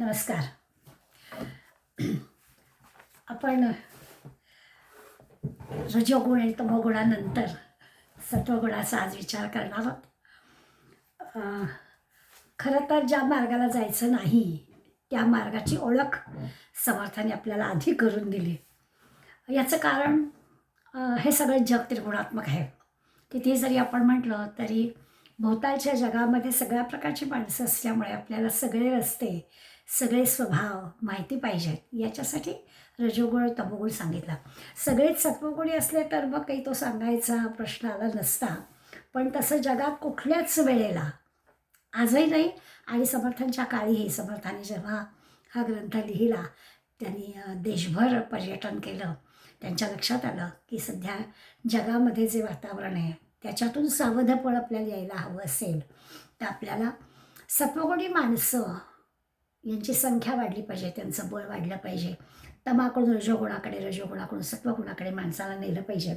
नमस्कार. आपण रजोगुण आणि तमोगुणानंतर सत्वगुणाचा आज विचार करणार आहोत. खरं तर ज्या मार्गाला जायचं नाही त्या मार्गाची ओळख समर्थाने आपल्याला आधी करून दिली. याचं कारण हे सगळं जग त्रिगुणात्मक आहे. किती जरी आपण म्हटलं तरी भोवतालच्या जगामध्ये सगळ्या प्रकारची माणसं असल्यामुळे आपल्याला सगळे रस्ते, सगळे स्वभाव माहिती पाहिजेत. याच्यासाठी रजोगुण तमोगुण सांगितला. सगळेच सत्वगुणी असले तर मग काही तो सांगायचा प्रश्न आला नसता. पण तसं जगात कुठल्याच वेळेला आजही नाही आणि समर्थांच्या काळीही, समर्थांनी जेव्हा हा ग्रंथ लिहिला त्यांनी देशभर पर्यटन केलं. त्यांच्या लक्षात आलं की सध्या जगामध्ये जे वातावरण आहे त्याच्यातून सावधपण आपल्याला यायला हवं असेल तर आपल्याला सत्वगुणी माणसं यांची संख्या वाढली पाहिजे, त्यांचं बळ वाढलं पाहिजे. तमाकडून रजोगुणाकडे, रजोगुणाकडून सत्वगुणाकडे माणसाला नेलं पाहिजे.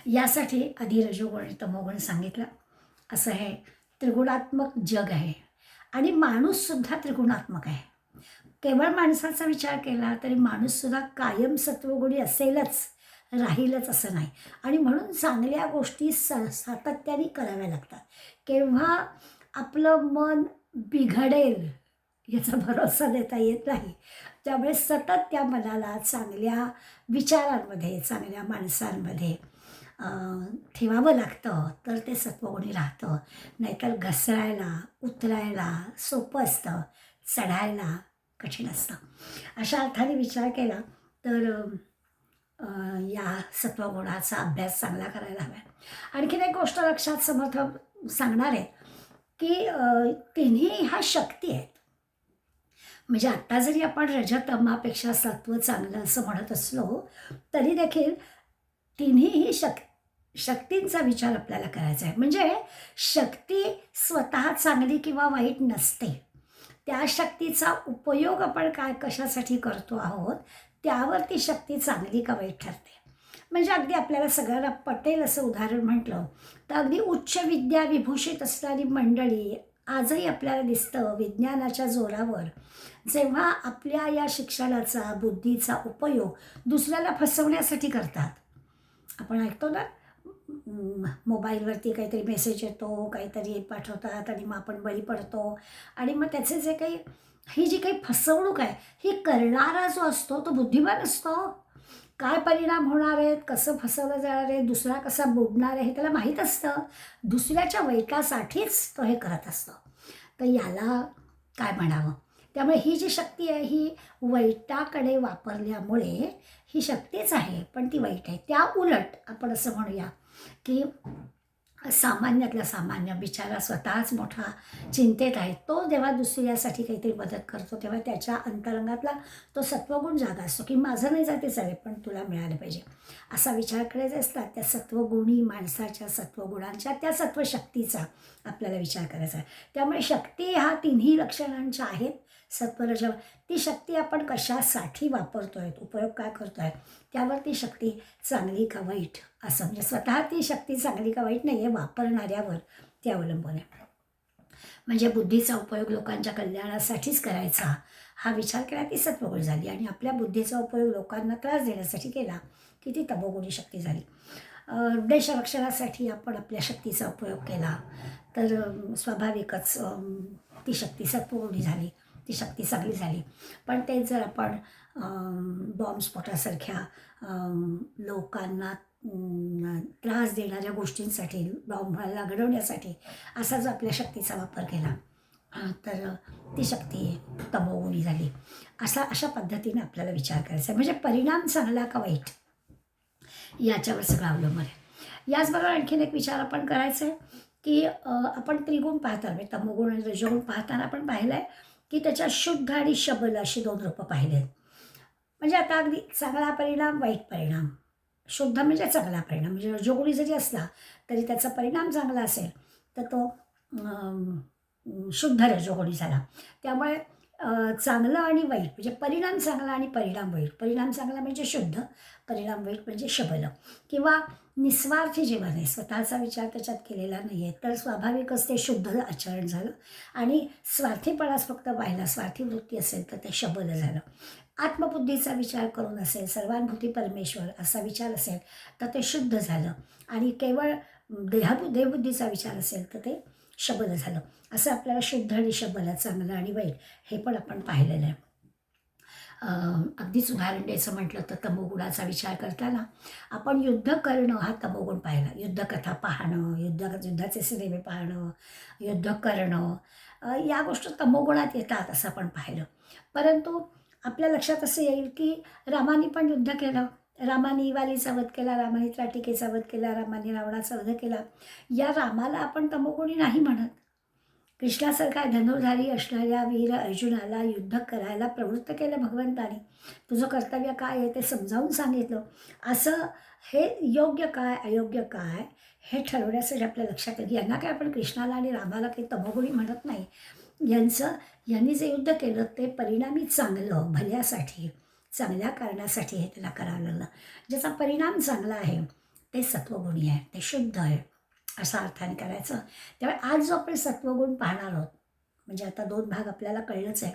यासाठी आधी रजोगुण आणि तमोगुण सांगितलं. असं हे त्रिगुणात्मक जग आहे आणि माणूससुद्धा त्रिगुणात्मक आहे. केवळ माणसाचा विचार केला तरी माणूससुद्धा कायम सत्वगुणी असेलच, राहीलच असं नाही. आणि म्हणून चांगल्या गोष्टी सातत्याने कराव्या लागतात. केव्हा आपलं मन बिघडेल याचा भरोसा देता येत नाही. त्यामुळे सतत त्या मनाला चांगल्या विचारांमध्ये, चांगल्या माणसांमध्ये ठेवावं लागतं तर ते सत्वगुणी राहतं. नाहीतर घसरायला, उतरायला सोपं असतं, चढायला कठीण असतं. अशा अर्थाने विचार केला तर या सत्वगुणाचा अभ्यास चांगला करायला हवा. आणखीन एक गोष्ट लक्षात समर्थ सांगणार आहेत की तिन्ही ह्या शक्ती आहेत. म्हणजे आत्ता जरी आपण रजतमापेक्षा सत्व चांगलं असं म्हणत असलो तरी देखील तिन्ही शक्तींचा विचार आपल्याला करायचा आहे. म्हणजे शक्ती स्वतः चांगली किंवा वाईट नसते. त्या शक्तीचा उपयोग आपण कशासाठी करतो आहोत त्यावर ती शक्ती चांगली का वाईट ठरते. म्हणजे अगदी आपल्याला सगळ्यांना पटेल असं उदाहरण म्हटलं तर अगदी उच्च विद्या विभूषित असणारी मंडळी आजही आपल्याला दिसतं विज्ञानाच्या जोरावर जेव्हा आपल्या या शिक्षणाचा, बुद्धीचा उपयोग दुसऱ्याला फसवण्यासाठी करतात. आपण ऐकतो ना, मोबाईलवरती काहीतरी मेसेज येतो, काहीतरी पाठवतात आणि मग आपण बळी पडतो. आणि मग त्याचे जे काही ही जी काही फसवणूक आहे ही करणारा जो असतो तो बुद्धिमान असतो. काय परिणाम होणार आहेत, कसं फसवलं जाणार आहे, दुसरा कसा बुडणार आहे हे त्याला माहीत असतं. दुसऱ्याच्या वाईटासाठीच तो हे करत असतो. तर याला काय म्हणावं. त्यामुळे ही जी शक्ती आहे ही वाईटाकडे वापरल्यामुळे ही शक्तीच आहे पण ती वाईट आहे. त्या उलट आपण असं म्हणूया की सामान्यातला सामान्य बिचारा स्वतःच मोठा चिंतेत आहे, तो जेव्हा दुसऱ्यासाठी काहीतरी मदत करतो तेव्हा त्याच्या अंतरंगातला तो सत्वगुण जागा असतो की माझं नाही जाते चालेल पण तुला मिळालं पाहिजे असा विचार करायचे असतात. त्या सत्वगुणी माणसाच्या सत्वगुणांच्या त्या सत्वशक्तीचा आपल्याला विचार करायचा आहे. त्यामुळे शक्ती ह्या तिन्ही लक्षणांच्या आहेत. सत्वरज ती शक्ती आपण कशासाठी वापरतोय, उपयोग काय करतोय त्यावर ती शक्ती चांगली का वाईट असं, म्हणजे स्वतः ती शक्ती चांगली का वाईट नाही आहे वापरणाऱ्यावर ते अवलंबून आहे. म्हणजे बुद्धीचा उपयोग लोकांच्या कल्याणासाठीच करायचा हा विचार केला ती सत्वगुण झाली. आणि आपल्या बुद्धीचा उपयोग लोकांना त्रास देण्यासाठी केला की ती तमोगुणी शक्ती झाली. देशरक्षणासाठी आपण आपल्या शक्तीचा उपयोग केला तर स्वाभाविकच ती शक्ती सत्वगुणी झाली, ती शक्ती चांगली झाली. पण ते जर आपण बॉम्बस्फोटासारख्या लोकांना त्रास देणाऱ्या गोष्टींसाठी, बॉम्बला घडवण्यासाठी असा जो आपल्या शक्तीचा वापर केला तर ती शक्ती तमोगुणी झाली. अशा पद्धतीने आपल्याला विचार करायचा. म्हणजे परिणाम चांगला का वाईट याच्यावर सगळं अवलंबून आहे. याचबरोबर आणखीन एक विचार आपण करायचा आहे की आपण त्रिगुण पाहताना म्हणजे तमोगुण आणि रजोगुण पाहताना आपण पाहिलं आहे की त्याच्या शुद्ध आणि शबल अशी दोन रूपं पाहिली आहेत. म्हणजे आता अगदी चांगला परिणाम, वाईट परिणाम. शुद्ध म्हणजे चांगला परिणाम. म्हणजे रजोगुणी जरी असला तरी त्याचा परिणाम चांगला असेल तर तो शुद्ध रजोगुणी झाला. त्यामुळे चांगलं आणि वाईट म्हणजे परिणाम चांगला आणि परिणाम वाईट. परिणाम चांगला म्हणजे शुद्ध, परिणाम वाईट म्हणजे शबल. किंवा निस्वार्थी जीवन आहे, स्वतःचा विचार त्याच्यात केलेला नाही आहे, तर स्वाभाविकच ते शुद्ध आचरण झालं. आणि स्वार्थीपणाच फक्त पाहिला, स्वार्थी वृत्ती असेल तर ते शबद झालं. आत्मबुद्धीचा विचार करून असेल, सर्वानुभूती परमेश्वर असा विचार असेल तर ते शुद्ध झालं. आणि केवळ देहबुद्धीचा विचार असेल तर ते शबद झालं. असं आपल्याला शुद्ध आणि शबद, चांगलं आणि वाईट हे पण आपण पाहिलेलं आहे. अगदीच उदाहरण द्यायचं म्हटलं तर तमोगुणाचा विचार करताना आपण युद्ध करणं हा तमोगुण पाहिला. युद्धकथा पाहणं, युद्धाचे सिनेमे पाहणं, युद्ध करणं, या गोष्टी तमोगुणात येतात असं आपण पाहिलं. परंतु आपल्या लक्षात असं येईल की रामाने पण युद्ध केलं, रामाने वालीचा वध केला, रामाने त्राटिकेचा वध केला, रामाने रावणाचा वध केला. या रामाला आपण तमोगुणी नाही म्हणत. कृष्णासारखा धनुर्धारी असणाऱ्या वीर अर्जुनाला युद्ध करायला प्रवृत्त केलं भगवंताने. तुझं कर्तव्य काय आहे ते समजावून सांगितलं. असं हे योग्य काय अयोग्य काय हे ठरवण्यासाठी आपल्या लक्षात येईल. यांना काय आपण कृष्णाला आणि रामाला काही तमोगुणी म्हणत नाही. यांनी जे युद्ध केलं ते परिणामी चांगलं, भल्यासाठी, चांगल्या कारणासाठी हे त्याला करावं लागलं. ज्याचा परिणाम चांगला आहे ते सत्वगुणी आहे, ते शुद्ध आहे असा अर्थाने करायचं. त्यामुळे आज जो आपण सत्वगुण पाहणार आहोत, म्हणजे आता 2 भाग आपल्याला कळलंच आहे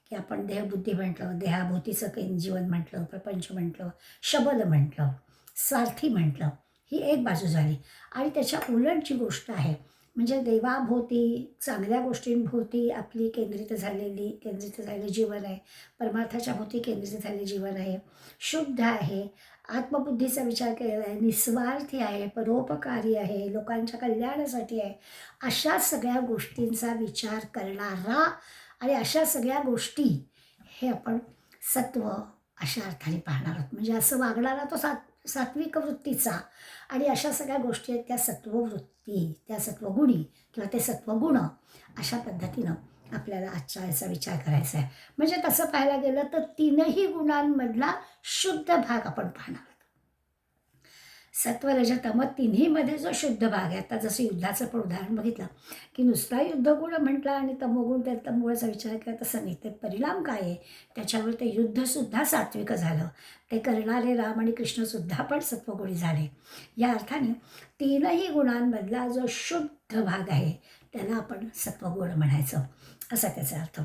की आपण देहबुद्धी म्हटलं, देहाभोवतीचं काही जीवन म्हटलं, प्रपंच म्हटलं, शबद म्हटलं, स्वार्थी म्हटलं, ही एक बाजू झाली. आणि त्याच्या उलट जी गोष्ट आहे म्हणजे देवाभोवती, चांगल्या गोष्टींभोवती आपली केंद्रित झालेलं जीवन आहे, परमार्थाच्या भोवती केंद्रित झालेलं जीवन आहे, शुद्ध आहे, आत्मबुद्धीचा विचार केलेला आहे, निस्वार्थी आहे, परोपकारी आहे, लोकांच्या कल्याणासाठी आहे, अशा सगळ्या गोष्टींचा विचार करणारा आणि अशा सगळ्या गोष्टी हे आपण सत्व अशा अर्थाने पाहणार आहोत. म्हणजे असं वागणारा तो सात्विक वृत्तीचा, आणि अशा सगळ्या गोष्टी आहेत त्या सत्ववृत्ती, त्या सत्वगुणी किंवा ते सत्वगुण, अशा पद्धतीनं आपल्याला आजच्या याचा विचार करायचा आहे. म्हणजे तसं पाहायला गेलं तर 3ही गुणांमधला शुद्ध भाग आपण पाहणार आहोत. सत्व रज तम तिन्हीमध्ये जो शुद्ध भाग आहे, आता जसं युद्धाचं पण उदाहरण बघितलं की नुसता युद्धगुण म्हटला आणि तमोगुण, त्या तमोगुणाचा विचार केला तसं नाही. ते परिणाम काय आहे त्याच्यावर ते युद्धसुद्धा सात्विक झालं, ते करणारे राम आणि कृष्णसुद्धा पण सत्वगुणी झाले. या अर्थाने 3ही गुणांमधला जो शुद्ध भाग आहे त्याला आपण सत्वगुण म्हणायचं, असा त्याचा अर्थ.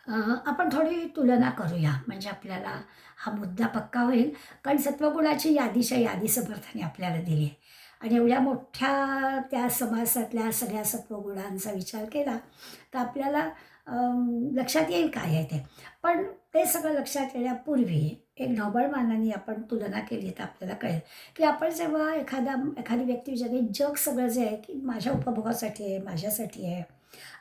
आपण थोडी तुलना करूया म्हणजे आपल्याला हा मुद्दा पक्का होईल. कारण सत्वगुणाची यादीच्या यादी समर्थाने आपल्याला दिली आहे. आणि एवढ्या मोठ्या त्या समासातल्या सगळ्या सत्वगुणांचा विचार केला तर आपल्याला लक्षात येईल काय आहे ते. पण ते सगळं लक्षात येण्यापूर्वी एक ढोबळ मानाने आपण तुलना केली तर आपल्याला कळेल की आपण जेव्हा एखादी व्यक्ती विचारते, जग सगळं जे आहे की माझ्या उपभोगासाठी आहे, माझ्यासाठी आहे,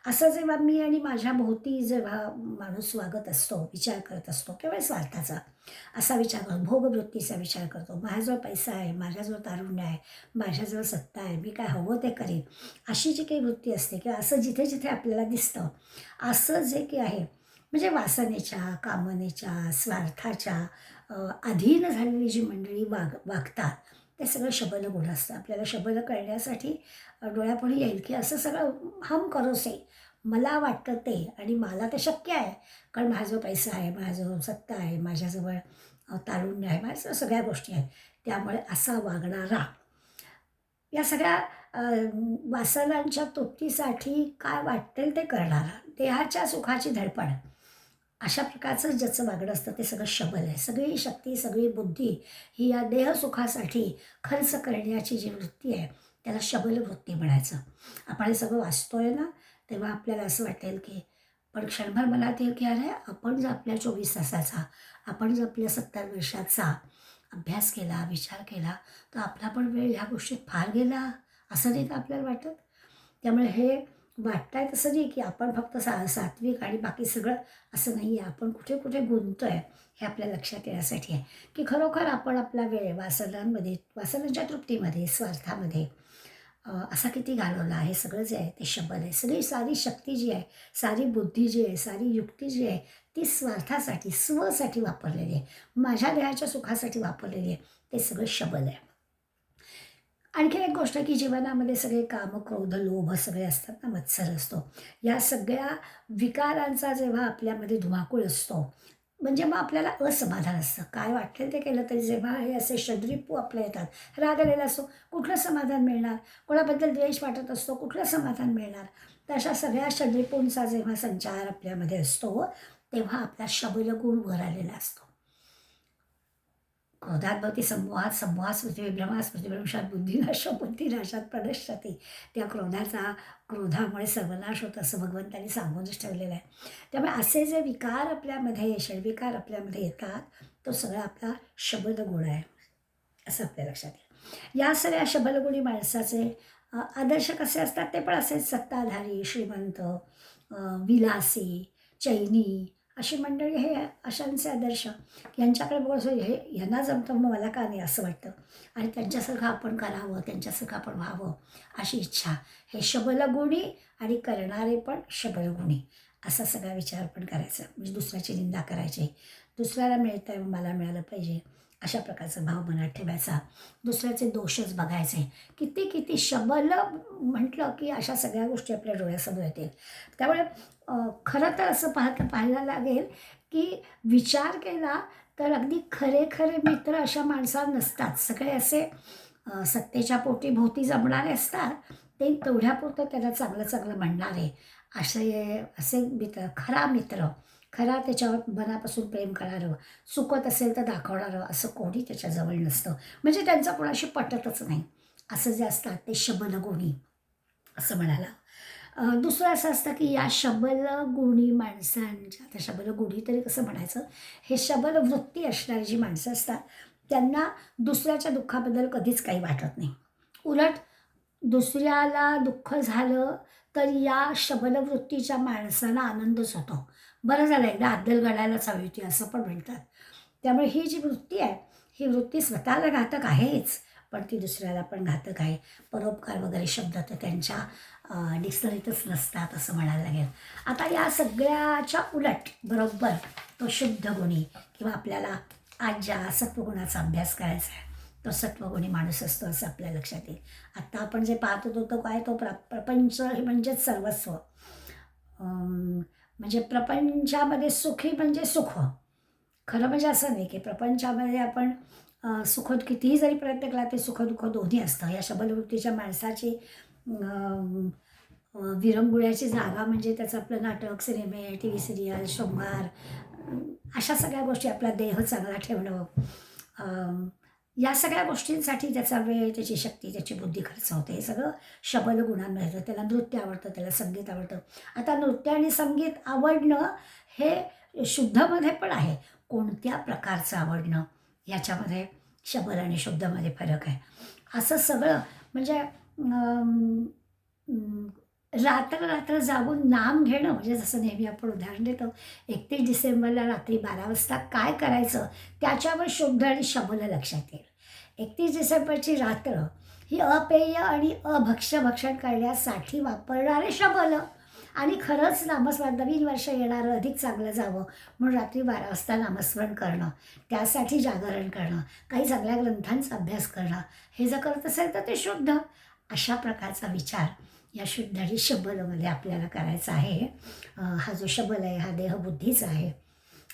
असं जेव्हा मी आणि माझ्या भोवती जेव्हा माणूस वागत असतो, विचार करत असतो, केवळ स्वार्थाचा असा विचार करतो, भोगवृत्तीचा विचार करतो, माझ्याजवळ पैसा आहे, माझ्याजवळ तारुण्य आहे, माझ्याजवळ सत्ता आहे, मी काय हवं ते करेन, अशी जी काही वृत्ती असते किंवा असं जिथे जिथे आपल्याला दिसतं, असं जे काही आहे म्हणजे वासनेच्या, कामनेच्या, स्वार्थाच्या अधीन झालेली जी मंडळी वागतात ते सगळं शबल गुण असतं. आपल्याला शबल कळण्यासाठी डोळ्यापुढे येईल की असं सगळं हम करोसे, मला वाटतं ते आणि मला ते शक्य आहे, कारण माझ्याजवळ पैसा आहे, माझ्याजवळ सत्ता आहे, माझ्याजवळ तारुण्य आहे, माझ्याजवळ सगळ्या गोष्टी आहेत, त्यामुळे असा वागणारा, या सगळ्या वासनांच्या तृप्तीसाठी काय वाटेल ते करणारा, देहाच्या सुखाची धडपड, अशा प्रकारचं ज्याचं वागणं असतं ते सगळं शबल आहे. सगळी शक्ती, सगळी बुद्धी ही या देहसुखासाठी खर्च करण्याची जी वृत्ती आहे त्याला शबल वृत्ती म्हणायचं. आपण हे सगळं वाचतोय ना तेव्हा आपल्याला असं वाटेल की, पण क्षणभर मनात येईल की अरे आपण जर आपल्या 24 तासाचा, आपण जर आपल्या 70 वर्षाचा अभ्यास केला, विचार केला तर आपला पण वेळ ह्या गोष्टीत फार गेला, असं नाही का आपल्याला वाटत. त्यामुळे हे वाटतंय तसं नाही की आपण फक्त सात्विक आणि बाकी सगळं असं नाही आहे. आपण कुठे कुठे गुंततो आहे हे आपल्या लक्षात येण्यासाठी आहे की खरोखर आपण आपला वेळ वासनांमध्ये, वासनांच्या तृप्तीमध्ये, स्वार्थामध्ये असा किती घालवला. हे सगळं जे आहे ते शबल आहे. सगळी सारी शक्ती जी आहे, सारी बुद्धी जी आहे, सारी युक्ती जी आहे ती स्वार्थासाठी, स्वसाठी वापरलेली आहे, माझ्या देहाच्या सुखासाठी वापरलेली आहे, ते सगळं शबल आहे. आणखी एक गोष्ट की जीवनामध्ये सगळे काम, क्रोध, लोभ सगळे असतात ना, मत्सर असतो, या सगळ्या विकारांचा जेव्हा आपल्यामध्ये धुमाकूळ असतो म्हणजे मग आपल्याला असमाधान असतं. काय वाटेल ते केलं तरी जेव्हा हे असे षड्रिपू आपल्या येतात, राग आलेला असतो, कुठलं समाधान मिळणार? कोणाबद्दल द्वेष वाटत असतो, कुठलं समाधान मिळणार? तर अशा सगळ्या षड्रिपूंचा जेव्हा संचार आपल्यामध्ये असतो, तेव्हा आपला शबलगुण वर आलेला असतो. क्रोधात भवती संमोहात, संमोहात स्मृतिविभ्रमात, स्मृतिभ्रंशात बुद्धिनाश, बुद्धिनाशात प्रणश्यति. त्या क्रोधामुळे सर्वनाश होतं असं भगवंतांनी सांगूनच ठेवलेलं आहे. त्यामुळे असे जे विकार आपल्यामध्ये, षड्विकार आपल्यामध्ये येतात, तो सगळा आपला शबदगुण आहे असं आपल्या लक्षात येईल. या सगळ्या शबलगुणी माणसाचे आदर्श कसे असतात ते पण असेच सत्ताधारी, श्रीमंत, विलासी, चैनी अशी मंडळी हे अशांचे आदर्श. यांच्याकडे बघून असं हे यांना जमतं मग मला का नाही असं वाटतं आणि त्यांच्यासारखं आपण करावं, त्यांच्यासारखं आपण व्हावं अशी इच्छा. हे शबलगुणी आणि करणारे पण शबलगुणी असा सगळा विचार आपण करायचा. म्हणजे दुसऱ्याची निंदा करायची, दुसऱ्याला मिळतं आहे मला मिळालं पाहिजे अशा प्रकारचा भाव मनात ठेवायचा, दुसऱ्याचे दोषच बघायचे. किती किती शबल म्हटलं की अशा सगळ्या गोष्टी आपल्या डोळ्यासमोर येतील. त्यामुळे खरं तर असं पाहायला लागेल की विचार केला तर अगदी खरे खरे मित्र अशा माणसाला नसतात. सगळे असे सत्तेच्या पोटी भोवती जमणारे असतात, ते तेवढ्यापुरतं त्याला चांगलं चांगलं म्हणणारे असे मित्र, खरा मित्र, खरा त्याच्यावर मनापासून प्रेम करणारं, चुकत असेल तर दाखवणारं असं कोणी त्याच्याजवळ नसतं. म्हणजे त्यांचं कोणाशी पटतच नाही असं जे असतात ते शबलगुणी असं म्हणाला. दुसरं असं असतं की या शबलगुणी माणसांच्या, आता शबलगुणी तरी कसं म्हणायचं, हे शबल वृत्ती असणारी जी माणसं असतात त्यांना दुसऱ्याच्या दुःखाबद्दल कधीच काही वाटत नाही. उलट दुसऱ्याला दुःख झालं तर या शबलवृत्तीच्या माणसाला आनंदच होतो. बरं झालं एकदा अद्दल घडायलाच हवी होती असं पण म्हणतात. त्यामुळे ही जी वृत्ती आहे, ही वृत्ती स्वतःला घातक आहेच, पण ती दुसऱ्याला पण घातक आहे. परोपकार वगैरे शब्द तर त्यांच्या डिक्शनरीतच नसतात असं म्हणायला लागेल. आता या सगळ्याच्या उलट बरोबर तो शुद्ध गुणी किंवा आपल्याला आज ज्या सत्वगुणाचा अभ्यास करायचा आहे तो सत्वगुणी माणूस असतो असं आपल्या लक्षात येईल. आत्ता आपण जे पाहत होतो तो काय, तो प्रपंच हे म्हणजेच सर्वस्व. म्हणजे प्रपंचामध्ये सुखी म्हणजे सुख. खरं म्हणजे असं नाही की प्रपंचामध्ये आपण सुखद कितीही जरी प्रयत्न केला ते सुखदुःख दोन्ही असतं. या शबलवृत्तीच्या माणसाची विरंगुळ्याची जागा म्हणजे त्याचं आपलं नाटक, सिनेमे, टी व्ही सिरियल, शृंगार, अशा सगळ्या गोष्टी, आपला देह चांगला ठेवणं, या सगळ्या गोष्टींसाठी त्याचा वेळ, त्याची शक्ती, त्याची बुद्धी खर्च होते. हे सगळं शबल गुणांमध्ये येतं. त्याला नृत्य आवडतं, त्याला संगीत आवडतं. आता नृत्य आणि संगीत आवडणं हे शुद्धमध्ये पण आहे. कोणत्या प्रकारचं आवडणं याच्यामध्ये शबल आणि शुद्धमध्ये फरक आहे. असं सगळं म्हणजे रात्र रात्र जागून नाम घेणं, म्हणजे जसं नेहमी आपण उदाहरण देतो 31 डिसेंबरला रात्री 12 वाजता काय करायचं त्याच्यावर शुद्ध आणि शबल लक्षात येईल. 31 डिसेंबरची रात्र ही अपेय आणि अभक्ष्य भक्षण करण्यासाठी वापरणारे शबल आणि खरंच नामस्मरण, नवीन वर्ष येणारं अधिक चांगलं जावं म्हणून रात्री 12 वाजता नामस्मरण करणं, त्यासाठी जागरण करणं, काही चांगल्या ग्रंथांचा अभ्यास करणं, हे जर करत असेल तर ते शुद्ध. अशा प्रकारचा विचार या शुद्ध आणि शबलमध्ये आपल्याला करायचा आहे. हा जो शबल आहे हा देहबुद्धीचा आहे,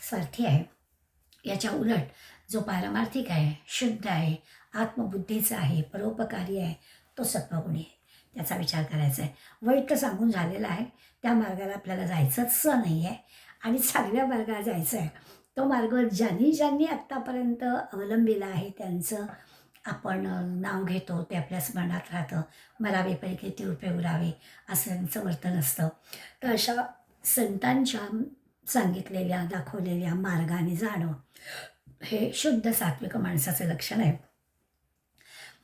स्वार्थी आहे. याच्या उलट जो पारमार्थिक आहे, शुद्ध आहे, आत्मबुद्धीचा आहे, परोपकारी आहे, तो सत्वगुणी आहे. त्याचा विचार करायचा आहे. वाईट तर सांगून झालेला आहे, त्या मार्गाला आपल्याला जायचंच नाही आहे आणि चांगल्या मार्गाला जायचं आहे. तो मार्ग ज्यांनी ज्यांनी आत्तापर्यंत अवलंबिला आहे त्यांचं आपण नाव घेतो, ते आपल्या स्मरणात राहतं. मरावे पैकी रुपये उरावे असं त्यांचं वर्तन असतं. तर अशा संतांच्या सांगितलेल्या, दाखवलेल्या मार्गाने जाणं हे शुद्ध सात्विक माणसाचं लक्षण आहे.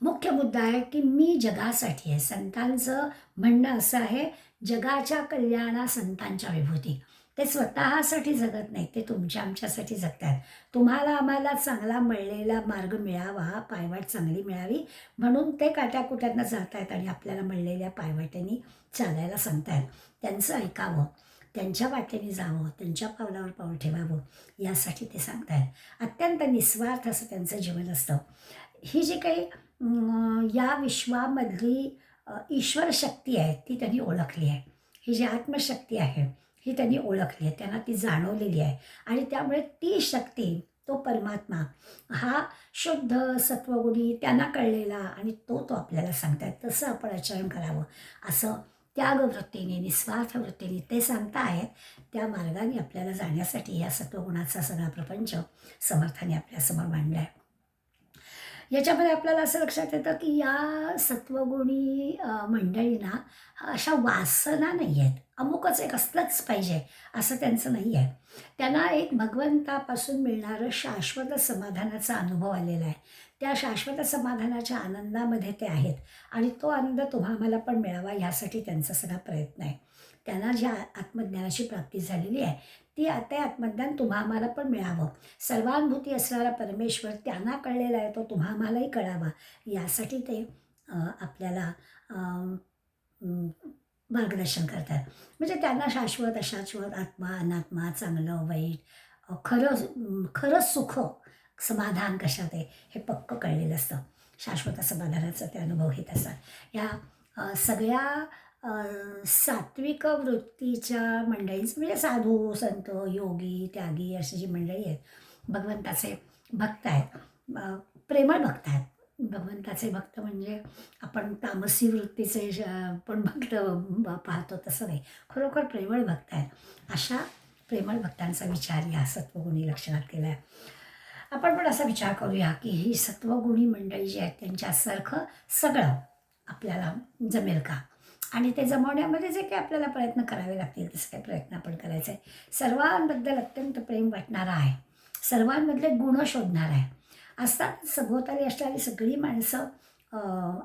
मुख्य मुद्दा आहे की मी जगासाठी आहे. संतांचं म्हणणं असं आहे, जगाच्या कल्याणा संतांच्या विभूती. ते स्वतःसाठी जगत नाहीत, ते तुमच्या आमच्यासाठी जगतात. तुम्हाला आम्हाला चांगला मिळलेला मार्ग मिळावा, पायवाट चांगली मिळावी म्हणून ते काट्याकुट्यातनं जात आहेत आणि आपल्याला मिळलेल्या पायवाटेने चालायला सांगतायत. त्यांचं ऐकावं, त्यांच्या वाटेने जावं, त्यांच्या पावलावर पाऊल ठेवावं यासाठी ते सांगतायत. अत्यंत निस्वार्थ असं त्यांचं जीवन असतं. ही जी काही या विश्वामधली ईश्वर शक्ती आहे ती त्यांनी ओळखली आहे. ही जी आत्मशक्ती आहे ही त्यांनी ओळखली आहे, त्यांना ती जाणवलेली आहे. आणि त्यामुळे ती शक्ती, तो परमात्मा हा शुद्ध सत्वगुणी त्यांना कळलेला आणि तो आपल्याला सांगतायत तसं आपण आचरण करावं असं त्यागवृत्तीने, निस्वार्थ वृत्तीने ते सांगतायत. त्या मार्गाने आपल्याला जाण्यासाठी या सत्वगुणाचा सगळा प्रपंच समर्थाने आपल्यासमोर मांडला आहे. याच्यामध्ये आपल्याला असं लक्षात येतं की या सत्वगुणी मंडळींना अशा वासना नाही आहेत, अमुकच एक असलंच पाहिजे असं त्यांचं नाही आहे. त्यांना एक भगवंतापासून मिळणारं शाश्वत समाधानाचा अनुभव आलेला आहे. त्या शाश्वत समाधानाच्या आनंदामध्ये ते आहेत आणि तो आनंद तुम्हाला पण मिळावा यासाठी त्यांचा सगळा प्रयत्न आहे. त्यांना ज्या आत्मज्ञानाची प्राप्ती झालेली आहे ती आता आत्मज्ञान आम्हाला पण मिळावं. सर्वानुभूती असणारा परमेश्वर त्यांना कळलेला आहे, तो आम्हालाही कळावा यासाठी ते आपल्याला मार्गदर्शन करतात. म्हणजे त्यांना शाश्वत अशाश्वत आत्मा अनात्मा चांगलं वाईट खरं सुख समाधान कशात आहे हे पक्क कळलेलं असतं. शाश्वत समाधानाचा ते अनुभव घेत असतात. या सगळ्या सात्विक वृत्तीच्या मंडळींचं म्हणजे साधू संत योगी त्यागी अशी जी मंडळी आहेत, भगवंताचे भक्त आहेत, प्रेमळ भक्त आहेत. भगवंताचे भक्त म्हणजे आपण तामसी वृत्तीचे पण भक्त पाहतो तसं नाही, खरोखर प्रेमळ भक्त आहेत. अशा प्रेमळ भक्तांचा विचार या सत्वगुणी लक्षणात केला आहे. आपण पण असा विचार करूया की ही सत्वगुणी मंडळी जी आहेत त्यांच्यासारखं सगळं आपल्याला जमेल का, आणि ते जमवण्यामध्ये जे काही आपल्याला प्रयत्न करावे लागतील तसे काही प्रयत्न आपण करायचे आहे. सर्वांबद्दल अत्यंत प्रेम वाटणारा आहे, सर्वांमधले गुण शोधणार आहे. असतात सभोवताली असणारी सगळी माणसं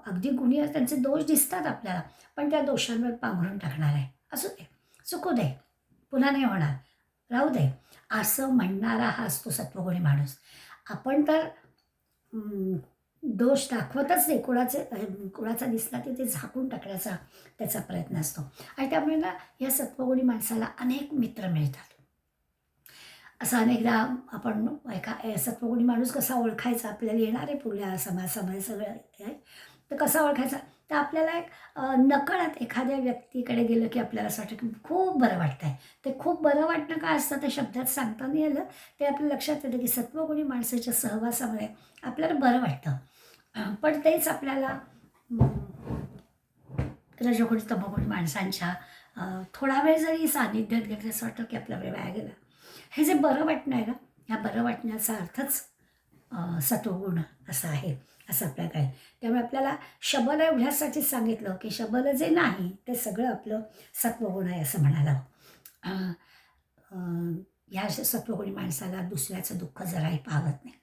अगदी गुणी त्यांचे दोष दिसतात आपल्याला, पण त्या दोषांवर पांघरून टाकणार आहे. असू दे, चुकू दे, पुन्हा नाही होणार, राहू दे असं म्हणणारा हा असतो सत्वगुणी माणूस. आपण तर दोष दाखवतच नाही, कुणाचा दिसला की ते झाकून टाकण्याचा त्याचा प्रयत्न असतो. आणि त्यामुळे ना या सत्वगुणी माणसाला अनेक मित्र मिळतात. असं अनेकदा आपण सत्वगुणी माणूस कसा ओळखायचा, आपल्याला येणार आहे पुढल्या समाजामध्ये सगळं आहे, तर कसा ओळखायचा, तर आपल्याला एक नकळत एखाद्या व्यक्तीकडे गेलं की आपल्याला असं वाटतं की खूप बरं वाटतं आहे. ते खूप बरं वाटणं काय असतं ते शब्दात सांगता नाही आलं, ते आपल्या लक्षात येतं की सत्वगुणी माणसाच्या सहवासामुळे आपल्याला बरं वाटतं. पण तेच आपल्याला रजोगुणी तमोगुणी माणसांच्या थोडा वेळ जरी सानिध्यात गेलं असं वाटतं की आपला वेळ वाया गेला. हे जे बरं वाटणं आहे ना, ह्या बरं वाटण्याचा अर्थच सत्वगुण असा आहे असं आपल्याला काय. त्यामुळे आपल्याला शबल एवढ्यासाठीच सांगितलं की शबल जे नाही ते सगळं आपलं सत्वगुण आहे असं म्हणायला. ह्या सत्वगुणी माणसाला दुसऱ्याचं दुःख जराही पाहत नाही.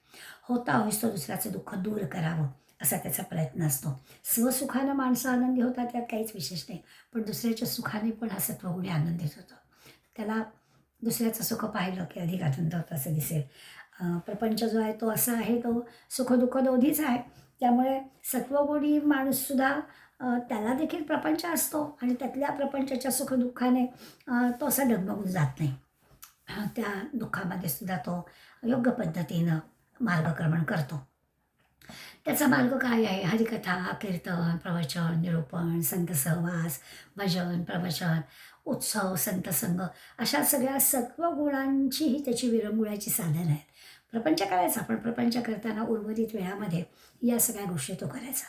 होता होईस तो दुसऱ्याचं दुःख दूर करावं असा त्याचा प्रयत्न असतो. स्वसुखानं माणसं आनंदी होतात त्यात काहीच विशेष नाही, पण दुसऱ्याच्या सुखाने पण हा सत्वगुणी आनंदित होतो. त्याला दुसऱ्याचं सुख पाहिलं की अधिक आनंद होतो असं दिसेल. प्रपंच जो आहे तो असा आहे, तो सुखदुःख दोन्हीच आहे. त्यामुळे सत्वगुणी माणूससुद्धा त्याला देखील प्रपंच असतो आणि त्यातल्या प्रपंचाच्या सुखदुःखाने तो असा डगमगून जात नाही. त्या दुःखामध्ये सुद्धा तो योग्य पद्धतीनं मार्गक्रमण करतो. त्याचा मार्ग काय आहे? हरिकथा, कीर्तन, प्रवचन, निरूपण, संत सहवास, भजन, प्रवचन, उत्सव, संतसंग अशा सगळ्या सत्वगुणांची ही त्याची विरंगुळ्याची साधनं आहेत. प्रपंच करायचा, पण प्रपंच करताना उर्वरित वेळामध्ये या सगळ्या गोष्टी तो करायचा.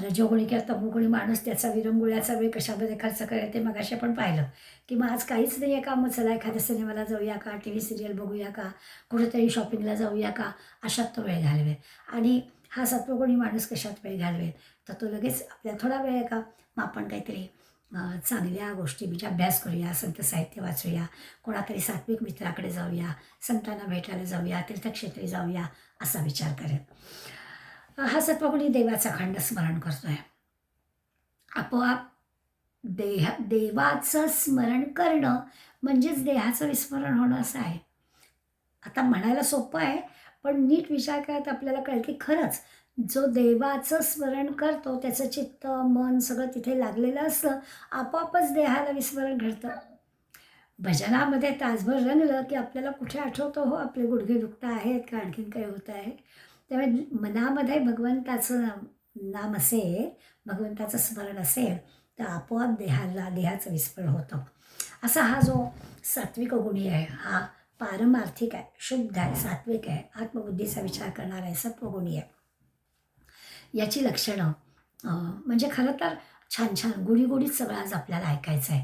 रजोगुणी किंवा तमोगुणी माणूस त्याचा विरंगुळ्याचा वेळ कशामध्ये खर्च करेल ते मगाशी आपण पाहिलं की मग आज काहीच नाही आहे का, मग चला एखाद्या सिनेमाला जाऊया का, टी व्ही सिरियल बघूया का, कुठेतरी शॉपिंगला जाऊया का, अशात तो वेळ घालवेल. आणि हा सत्वगुणी माणूस कशात वेळ घालवेल, तर तो लगेच आपल्याला थोडा वेळ आहे का, मग आपण काहीतरी चांगल्या गोष्टी म्हणजे अभ्यास करूया, संत साहित्य वाचूया, कोणातरी सात्विक मित्राकडे जाऊया, संतांना भेटायला जाऊया, तीर्थक्षेत्री जाऊया असा विचार करेल. हा सत्वगुणी देवाचा खंड स्मरण करतोय. आपोआप देवाचं स्मरण करणं म्हणजेच देहाचं विस्मरण होणं असं आहे. आता म्हणायला सोपं आहे, पण नीट विचार करत आपल्याला कळेल की खरंच जो देवाचं स्मरण करतो त्याचं चित्त मन सगळं तिथे लागलेलं असतं, आपोआपच देहाला विस्मरण घडतं. भजनामध्ये तासभर रंगलं की आपल्याला कुठे आठवतं, हो आपले गुडघे दुखत आहेत का आणखीन काही होत आहे. त्यामुळे मनामध्ये भगवंताचं नाम असेल, भगवंताचं स्मरण असेल तर आपोआप देहाचं विस्मरण होतं. असा हा जो सात्विक गुणी आहे हा पारमार्थिक आहे, शुद्ध आहे, सात्विक आहे, आत्मबुद्धीचा विचार करणारा आहे, सत्वगुणी आहे. याची लक्षणं म्हणजे खरं तर छान छान गुढीगुढीत सगळं आज आपल्याला ऐकायचं आहे.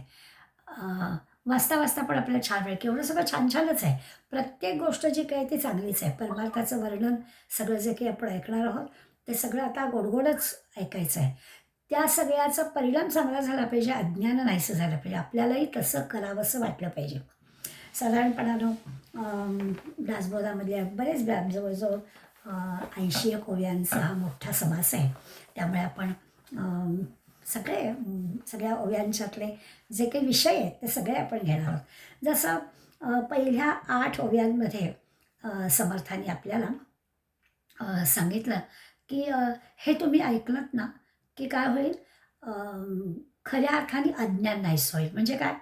वाचता वाचता पण आपल्याला छान वाटेल की एवढं सगळं छान छानच आहे. प्रत्येक गोष्ट जी काही ती चांगलीच आहे. परमार्थाचं वर्णन सगळं जे काही आपण ऐकणार आहोत ते सगळं आता गोडगोडच ऐकायचं आहे. त्या सगळ्याचा परिणाम चांगला झाला पाहिजे, अज्ञान नाहीसं झालं पाहिजे. आपल्यालाही तसं करावंसं वाटलं पाहिजे. साधारणपणानं दासबोधामध्ये बरेच जवळजवळ 80 एक ओव्यांचा हा मोठा समास आहे. त्यामुळे आपण सगळ्या ओव्यांच्यातले जे काही विषय आहेत ते सगळे आपण घेणार आहोत. जसं पहिल्या 8 ओव्यांमध्ये समर्थांनी आपल्याला सांगितलं की हे तुम्ही ऐकलत ना की काय होईल, खऱ्या अर्थाने अज्ञान नाहीसं होईल. म्हणजे काय,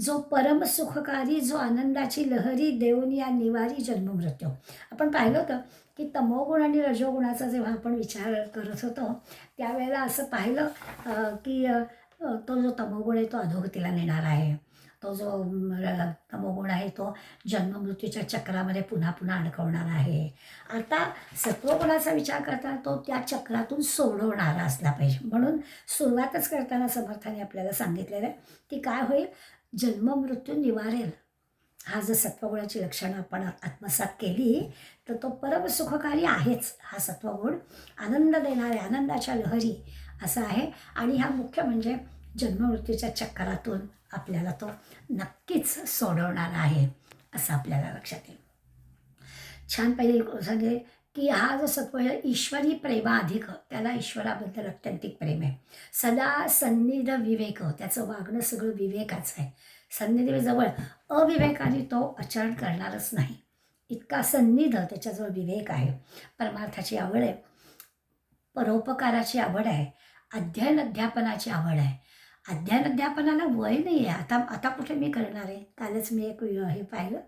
जो परमसुखकारी, जो आनंदाची लहरी देऊन या निवारी जन्ममृत्यू. आपण पाहिलं होतं की तमोगुण आणि रजोगुणाचा जेव्हा आपण विचार करत होतो त्यावेळेला असं पाहिलं की तो जो तमोगुण आहे तो अधोगतीला नेणारा आहे. तो जो तमोगुण आहे तो जन्ममृत्यूच्या चक्रामध्ये पुन्हा पुन्हा अडकवणारा आहे. आता सत्वगुणाचा विचार करताना तो त्या चक्रातून सोडवणारा असला पाहिजे. म्हणून सुरुवातच करताना समर्थाने आपल्याला सांगितलेलं आहे की काय होईल, जन्ममृत्यू निवारेल. हा जर सत्वगुणाची लक्षणं आपण आत्मसात केली तर तो परमसुखकारी आहेच. हा सत्वगुण आनंद देणारे, आनंदाच्या लहरी असा आहे. आणि हा मुख्य म्हणजे जन्ममृत्यूच्या चक्रातून आपल्याला तो नक्कीच सोडवणारा आहे असं आपल्याला लक्षात येईल. छान पहिले सांगेल की हा जो सत्व आहे ईश्वरी प्रेमाधिक, त्याला ईश्वराबद्दल अत्यंतिक प्रेम आहे. सदा सन्निध विवेक, त्याचं वागणं सगळं विवेकाचं आहे. सन्निध जवळ, अविवेकाने तो आचरण करणारच नाही. इतका सन्निध त्याच्याजवळ विवेक आहे. परमार्थाची आवड आहे, परोपकाराची आवड आहे, अध्ययन अध्यापनाची आवड आहे. अध्ययन अध्यापनाला वय नाही आहे. आता आता कुठे मी करणार आहे. कालच मी एक हे पाहिलं,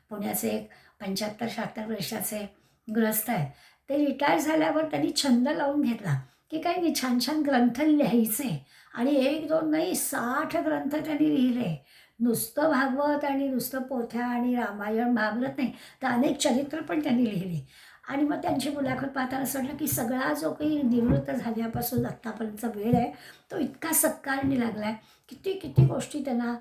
पुण्याचे एक 75-76 वर्षाचे गृहस्थ आहेत. ते रिटायर झाल्यावर त्यांनी छंद लावून घेतला की काही नाही, छान छान ग्रंथ लिहायचे. आणि 1-2 नाही 60 ग्रंथ त्यांनी लिहिले. नुसतं भागवत आणि नुसतं पोथ्या आणि रामायण महाभारत नाही तर अनेक चरित्र पण त्यांनी लिहिली. आणि मग त्यांची मुलाखत पाहताना असं वाटलं की सगळा जो काही निवृत्त झाल्यापासून आत्तापर्यंतचा वेळ आहे तो इतका सत्कारणी लागला आहे. किती किती गोष्टी त्यांना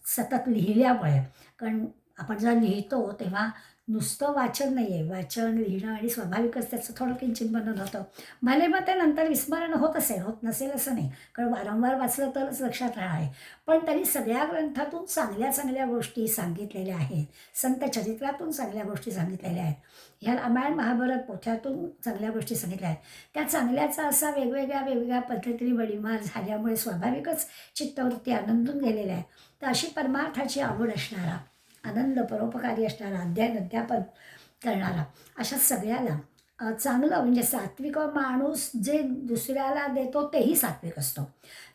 सतत लिहिल्यामुळे. कारण आपण जेव्हा लिहितो तेव्हा नुसतं वाचन नाही आहे, वाचन लिहिणं आणि स्वाभाविकच त्याचं थोडं किंचित बनन होतं. भले मग ते नंतर विस्मरण होत असेल, होत नसेल असं नाही, कारण वारंवार वाचलं तरच लक्षात राहणार आहे. पण त्यांनी सगळ्या ग्रंथातून चांगल्या चांगल्या गोष्टी सांगितलेल्या आहेत. संत चरित्रातून चांगल्या गोष्टी सांगितलेल्या आहेत. ह्या रामायण महाभारत पोथ्यातून चांगल्या गोष्टी सांगितल्या आहेत. त्या चांगल्याचा असा वेगवेगळ्या पद्धतीने वडीमार झाल्यामुळे स्वाभाविकच चित्तवृत्ती आनंदून गेलेल्या आहे. तर अशी परमार्थाची आवड असणारा, आनंद परोपकारी असणारा, अध्ययन अध्यापन करणारा, अशा सगळ्याला चांगलं म्हणजे सात्विक माणूस जे दुसऱ्याला देतो तेही सात्विक असतो.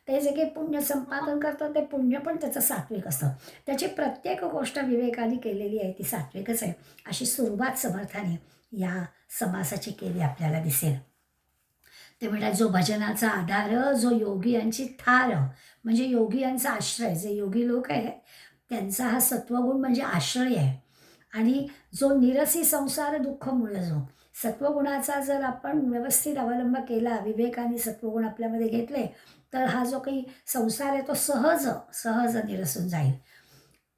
ते जे काही पुण्य संपादन करतं ते पुण्य पण त्याचं सात्विक असतं. त्याची प्रत्येक गोष्ट विवेकाने केलेली आहे ती सात्विकच आहे. अशी सुरुवात समर्थाने या समासाची केली आपल्याला दिसेल. ते म्हणतात, जो भजनाचा आधार, जो योगी यांची थार, म्हणजे योगी यांचा आश्रय, जे योगी लोक आहेत त्यांचा हा सत्वगुण म्हणजे आश्रय आहे. आणि जो निरसी संसार दुःख मूळ, जो सत्वगुणाचा जर आपण व्यवस्थित अवलंब केला, विवेकाने सत्वगुण आपल्यामध्ये घेतले तर हा जो काही संसार आहे तो सहज सहज निरसून जाईल.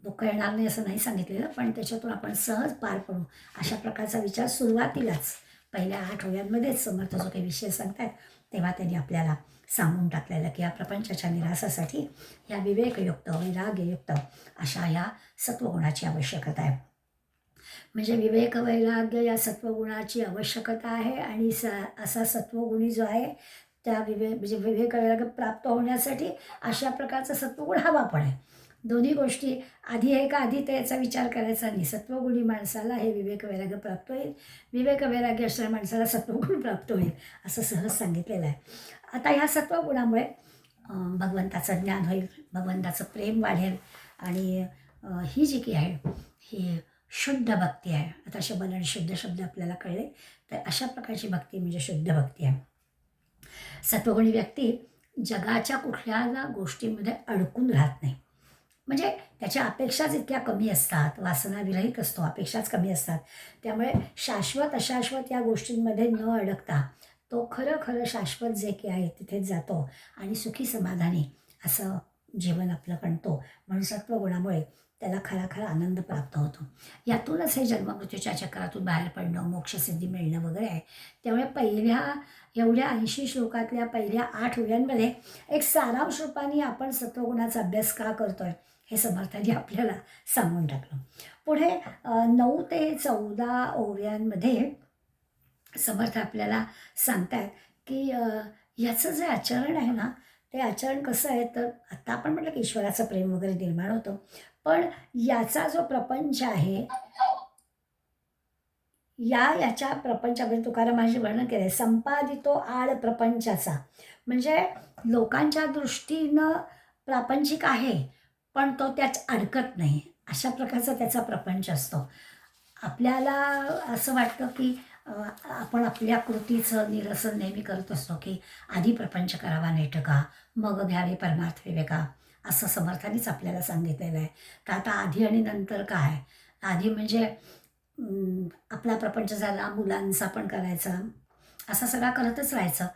दुःख येणार नाही असं नाही सांगितलेलं, पण त्याच्यातून आपण सहज पार पडू अशा प्रकारचा विचार सुरुवातीलाच पहिल्या 8 ओव्यांमध्येच समर्थ जो काही विषय सांगतात तेव्हा त्यांनी आपल्याला सांगून टाकलेलं की या प्रपंचाच्या निरासासाठी या विवेकयुक्त, वैराग्ययुक्त अशा ह्या सत्वगुणाची आवश्यकता आहे. म्हणजे विवेक वैराग्य या सत्वगुणाची आवश्यकता आहे. आणि असा सत्वगुणी जो आहे त्या म्हणजे विवेक वैराग्य प्राप्त होण्यासाठी अशा प्रकारचा सत्वगुण हवा पण आहे. दोन्ही गोष्टी आधी आहे का आधी ते याचा विचार करायचा नाही. सत्वगुणी माणसाला हे विवेक वैराग्य प्राप्त होईल, विवेक वैराग्य असणाऱ्या माणसाला सत्वगुण प्राप्त होईल असं सहज सांगितलेलं आहे. आता ह्या सत्वगुणामुळे भगवंताचं ज्ञान होईल, भगवंताचं प्रेम वाढेल. आणि ही जी की आहे ही शुद्ध भक्ती आहे. आता शब्द आणि शुद्ध शब्द आपल्याला कळले तर अशा प्रकारची भक्ती म्हणजे शुद्ध भक्ती आहे. सत्वगुणी व्यक्ती जगाच्या कुठल्या गोष्टीमध्ये अडकून राहत नाही. म्हणजे त्याच्या अपेक्षाच इतक्या कमी असतात, वासनाविरहित असतो, अपेक्षाच कमी असतात. त्यामुळे शाश्वत अशाश्वत या गोष्टींमध्ये न अडकता तो खरं खरं शाश्वत जे काही आहे तिथेच जातो आणि सुखी समाधानी असं जीवन आपलं बनतो. म्हणून सत्वगुणामुळे त्याला खरा खरा आनंद प्राप्त होतो. यातूनच हे जन्ममृत्यूच्या चक्रातून बाहेर पडणं, मोक्षसिद्धी मिळणं वगैरे आहे. त्यामुळे पहिल्या एवढ्या 80 श्लोकातल्या पहिल्या 8 ओव्यांमध्ये एक सारांश रूपाने आपण सत्वगुणाचा अभ्यास का करतोय हे समर्थांनी आपल्याला सांगून टाकलं. पुढे 9 ते 14 ओव्यांमध्ये समर्थ आपल्याला सांगतायत की याचं जे आचरण आहे ना, ते आचरण कसं आहे, तर आत्ता आपण म्हटलं की ईश्वराचं प्रेम वगैरे निर्माण होतं. पण याचा जो प्रपंच आहे, याच्या प्रपंचामध्ये तुकारामांनी वर्णन केलं आहे, संपादितो आळ प्रपंचाचा. म्हणजे लोकांच्या दृष्टीनं प्रापंचिक आहे, पण तो त्यात अडकत नाही. अशा प्रकारचा त्याचा प्रपंच असतो. आपल्याला असं वाटतं की आपण आपल्या कृतीचं निरसन नेहमी करत असतो की आधी प्रपंच करावा नेटका, मग घ्यावे परमार्थ विवेका, असं समर्थानीच आपल्याला सांगितलेलं आहे. तर आता आधी आणि नंतर काय? आधी म्हणजे आपला प्रपंच झाला, मुलांचा पण करायचा, असा सगळा करतच राहायचं.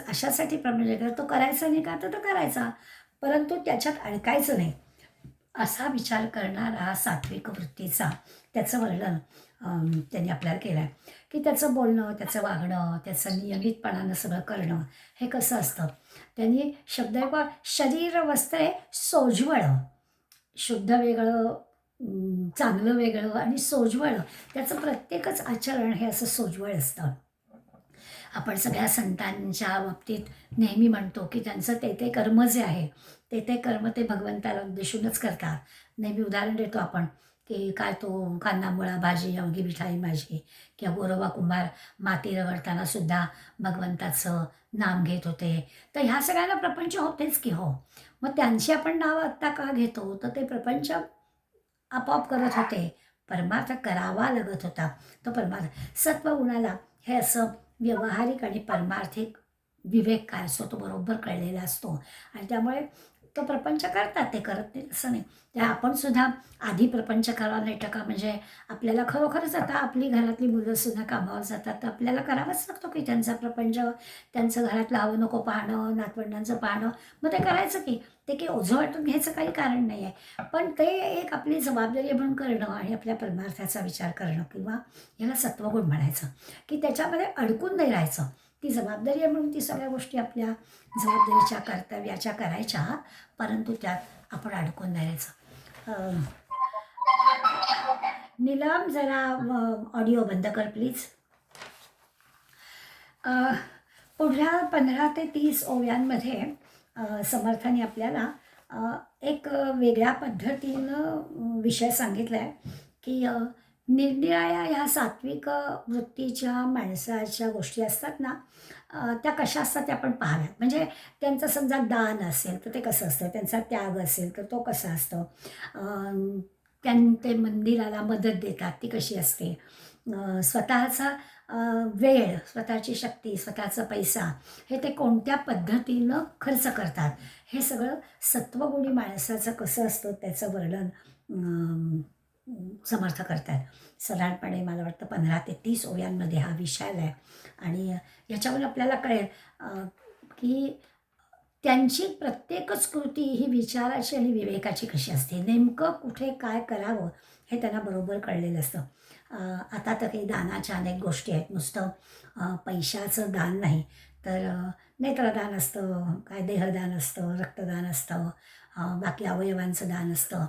अशासाठी प्रपंच तो करायचा नाही का, तर तो करायचा, परंतु त्याच्यात अडकायचं नाही, असा विचार करणारा सात्विक वृत्तीचा त्याचं वर्णन त्यांनी आपल्याला केलं आहे. की त्याचं बोलणं, त्याचं वागणं, त्याचं नियमितपणानं सगळं करणं हे कसं असतं. त्यांनी शब्द आहे बघा, शरीर वस्त्रे सोज्वळ, शुद्ध वेगळं, चांगलं वेगळं आणि सोज्वळ, त्याचं प्रत्येकच आचरण हे असं सोज्वळ असतं. आपण सगळ्या संतांच्या बाबतीत नेहमी म्हणतो की त्यांचं ते कर्म जे आहे, ते कर्म ते भगवंताला उद्देशूनच करतात. नेहमी उदाहरण देतो आपण की काय तो कांदा मुळा भाजी अवघी मिठाई माझी, किंवा गोरोबा कुंभार माती रगडताना सुद्धा भगवंताचं नाम घेत होते. तर ह्या सगळ्यांना प्रपंच होतेच की हो. मग त्यांची आपण नावं आत्ता का घेतो, तर ते प्रपंच आपोआप करत होते, परमार्थ करावा लागत होता. तो परमार्थ सत्वगुणाला हे असं व्यावहारिक आणि परमार्थिक विवेक काय असतो तो बरोबर कळलेला असतो आणि त्यामुळे तो प्रपंच करतात, ते करत नाही असं नाही. त्या आपण सुद्धा आधी प्रपंच करावा नाही टका, म्हणजे आपल्याला खरोखरच आता आपली घरातली मुलंसुद्धा कामावर जातात, तर आपल्याला करावाच लागतो की त्यांचा प्रपंच, त्यांचं घरातलं हवं नको पाहणं, नातवंडांचं पाहणं, मग ते करायचं की. ते की ओझं वाटून घ्यायचं काही कारण नाही आहे, पण ते एक आपली जबाबदारी म्हणून करणं आणि आपल्या परमार्थाचा विचार करणं, किंवा याला सत्वगुण म्हणायचं, की त्याच्यामध्ये अडकून नाही राहायचं. ती जबाबदारी आहे म्हणून ती सगळ्या गोष्टी आपल्या जबाबदारीच्या कर्तव्याच्या करायच्या, परंतु त्यात आपण अडकून नाही राहायचं. नीलम जरा ऑडिओ बंद कर प्लीज. पुढल्या 15 ते 30 ओव्यांमध्ये समर्थाने आपल्याला एक वेगळ्या पद्धतीनं विषय सांगितला आहे की निरनिराळ्या ह्या सात्विक वृत्तीच्या माणसाच्या गोष्टी असतात ना, त्या कशा असतात त्या आपण पाहाव्यात. म्हणजे त्यांचं समजा दान असेल तर ते कसं असतं, त्यांचा त्याग असेल तर तो कसा असतो, ते मंदिराला मदत देतात ती कशी असते, स्वतःचा वेळ, स्वतःची शक्ती, स्वतःचा पैसा हे ते कोणत्या पद्धतीनं खर्च करतात, हे सगळं सत्वगुणी माणसाचं कसं असतं त्याचं वर्णन समर्थ करतात. साधारणपणे मला वाटतं 15 ते 30 ओव्यांमध्ये हा विषय आहे आणि याच्यावर आपल्याला कळेल की त्यांची प्रत्येकच कृती ही विचाराची आणि विवेकाची कशी असते, नेमकं कुठे काय करावं हे त्यांना बरोबर कळलेलं असतं. आता तर काही दानाच्या अनेक गोष्टी आहेत, नुसतं पैशाचं दान नाही, तर नेत्रदान असतं, काय देहदान असतं, रक्तदान असतं, बाकी अवयवांचं दान असतं,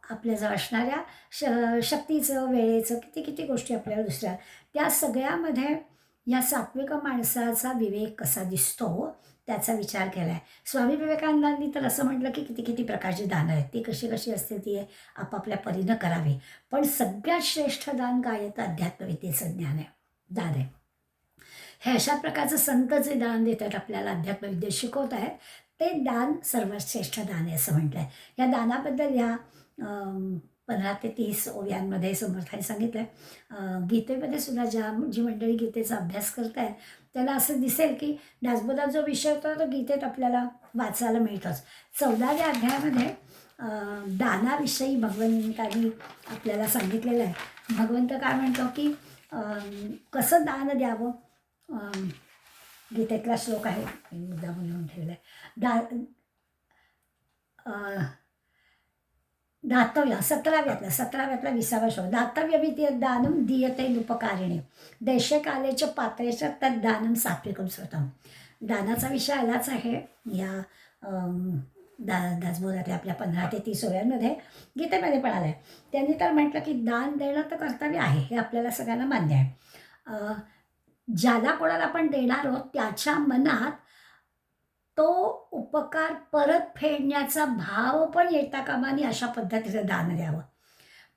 आपल्याजवळ असणाऱ्या शक्तीचं, वेळेचं, किती किती गोष्टी आपल्याला दुसऱ्या, त्या सगळ्यामध्ये या सात्विक माणसाचा विवेक कसा दिसतो त्याचा विचार केला आहे. स्वामी विवेकानंदांनी तर असं म्हटलं की किती किती प्रकारची दानं आहेत, ती कशी कशी असते ती आपापल्या परीनं करावी, पण सगळ्यात श्रेष्ठ दान काय आहे तर अध्यात्मविद्येचं ज्ञान आहे, दान आहे. हे अशा प्रकारचं संत जे दान देतात आपल्याला, अध्यात्मविद्या शिकवत आहेत, ते दान सर्वात श्रेष्ठ दान आहे असं म्हटलं आहे. या दानाबद्दल ह्या 15 ते 30 ओव्यांमध्ये समर्थाने सांगितलं आहे. गीतेमध्ये सुद्धा जी मंडळी गीतेचा अभ्यास करत आहेत त्याला असं दिसेल की दासबोधात जो विषय होता तो गीतेत आपल्याला वाचायला मिळतोच. 14व्या अध्यायामध्ये दानाविषयी भगवंतांनी आपल्याला सांगितलेलं आहे. भगवंत काय म्हणतो की कसं दान द्यावं. गीतेतला श्लोक आहे, मी मुद्दाम लिहून ठेवला आहे. दातव्य 17व्यातला 20वा श्लोक. दातव्यमिति दानं दीयते उपकारिणे देशे कालेच पात्रेच तद दानं सात्विकं श्रुतं. दानाचा विषय आलाच आहे या दासबोधातल्या आपल्या 15 ते 30 ओव्यांमध्ये, गीतेमध्ये पण आलं आहे. त्यांनी तर म्हटलं की दान देणं तर कर्तव्य आहे, हे आपल्याला सगळ्यांना मान्य आहे. ज्याला कोणाला आपण देणार आहोत त्याच्या मनात तो उपकार परत फेडण्याचा भाव पण येता कामा नये, अशा पद्धतीचं दान द्यावं.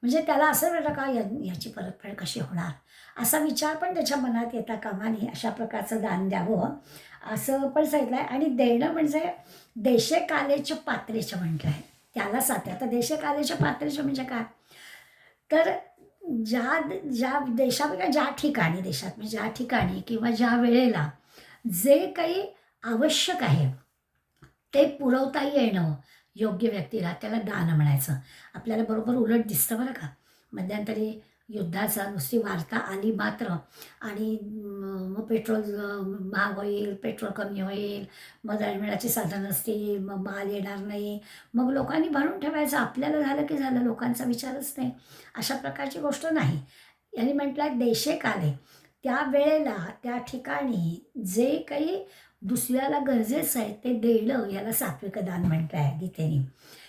म्हणजे त्याला असं वाटलं का याची परतफेड कशी होणार, असा विचार पण त्याच्या मनात येता कामा नये, अशा प्रकारचं दान द्यावं असं पण सांगितलं आहे. आणि देणं म्हणजे देशे कालेचे पात्रेचं म्हटलं आहे, त्याला साध्य. आता देशे कालेचे पात्रेचं म्हणजे काय, तर ज्या ज्या देशामध्ये ज्या ठिकाणी, देशात म्हणजे ज्या ठिकाणी किंवा ज्या वेळेला जे काही आवश्यक आहे ते पुरवता येणं योग्य व्यक्तीला, त्याला दान म्हणायचं. आपल्याला बरोबर उलट दिसतं बरं का. मध्यंतरी युद्धाचा नुसती वार्ता आली मात्र, आणि मग पेट्रोल महाग होईल, पेट्रोल कमी होईल, मग दळणवळणाची साधन असतील, मग माल येणार नाही, मग लोकांनी भरून ठेवायचं. आपल्याला झालं की झालं, लोकांचा विचारच नाही. अशा प्रकारची गोष्ट नाही. यांनी म्हटलं आहे देशे काले, त्या वेळेला त्या ठिकाणी जे काही दुसऱ्याला गरजेचं आहे ते देणं, याला सात्विक दान म्हटलं आहे गीतेने.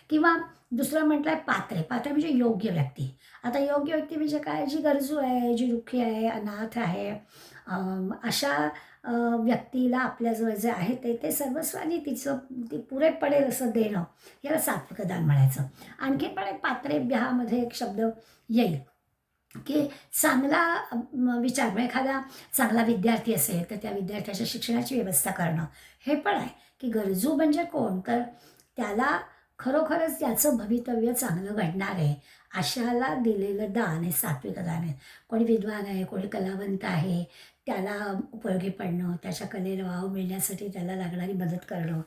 किंवा दुसरं म्हटलं आहे पात्रे. पात्रे म्हणजे योग्य व्यक्ती. आता योग्य व्यक्ती म्हणजे काय, जी गरजू आहे, जी दुःखी आहे, अनाथ आहे, अशा व्यक्तीला आपल्याजवळ जे आहे ते सर्वस्वानी ती पुरे पडेल असं देणं, याला सात्विक दान म्हणायचं. आणखीन पण एक पात्रेभ्यामध्ये एक शब्द येईल की चांगला विचार, म्हणजे एखादा चांगला विद्यार्थी असेल तर त्या विद्यार्थ्याच्या शिक्षणाची व्यवस्था करणं, हे पण आहे. की गरजू म्हणजे कोण, तर त्याला खरोखरच त्याचं भवितव्य चांगलं घडणार आहे अशाला दिलेलं दान हे सात्विक दान आहे. कोणी विद्वान आहे, कोणी कलावंत आहे, त्याला उपयोगी पडणं, त्याच्या कलेला वाव मिळण्यासाठी त्याला लागणारी मदत करणं,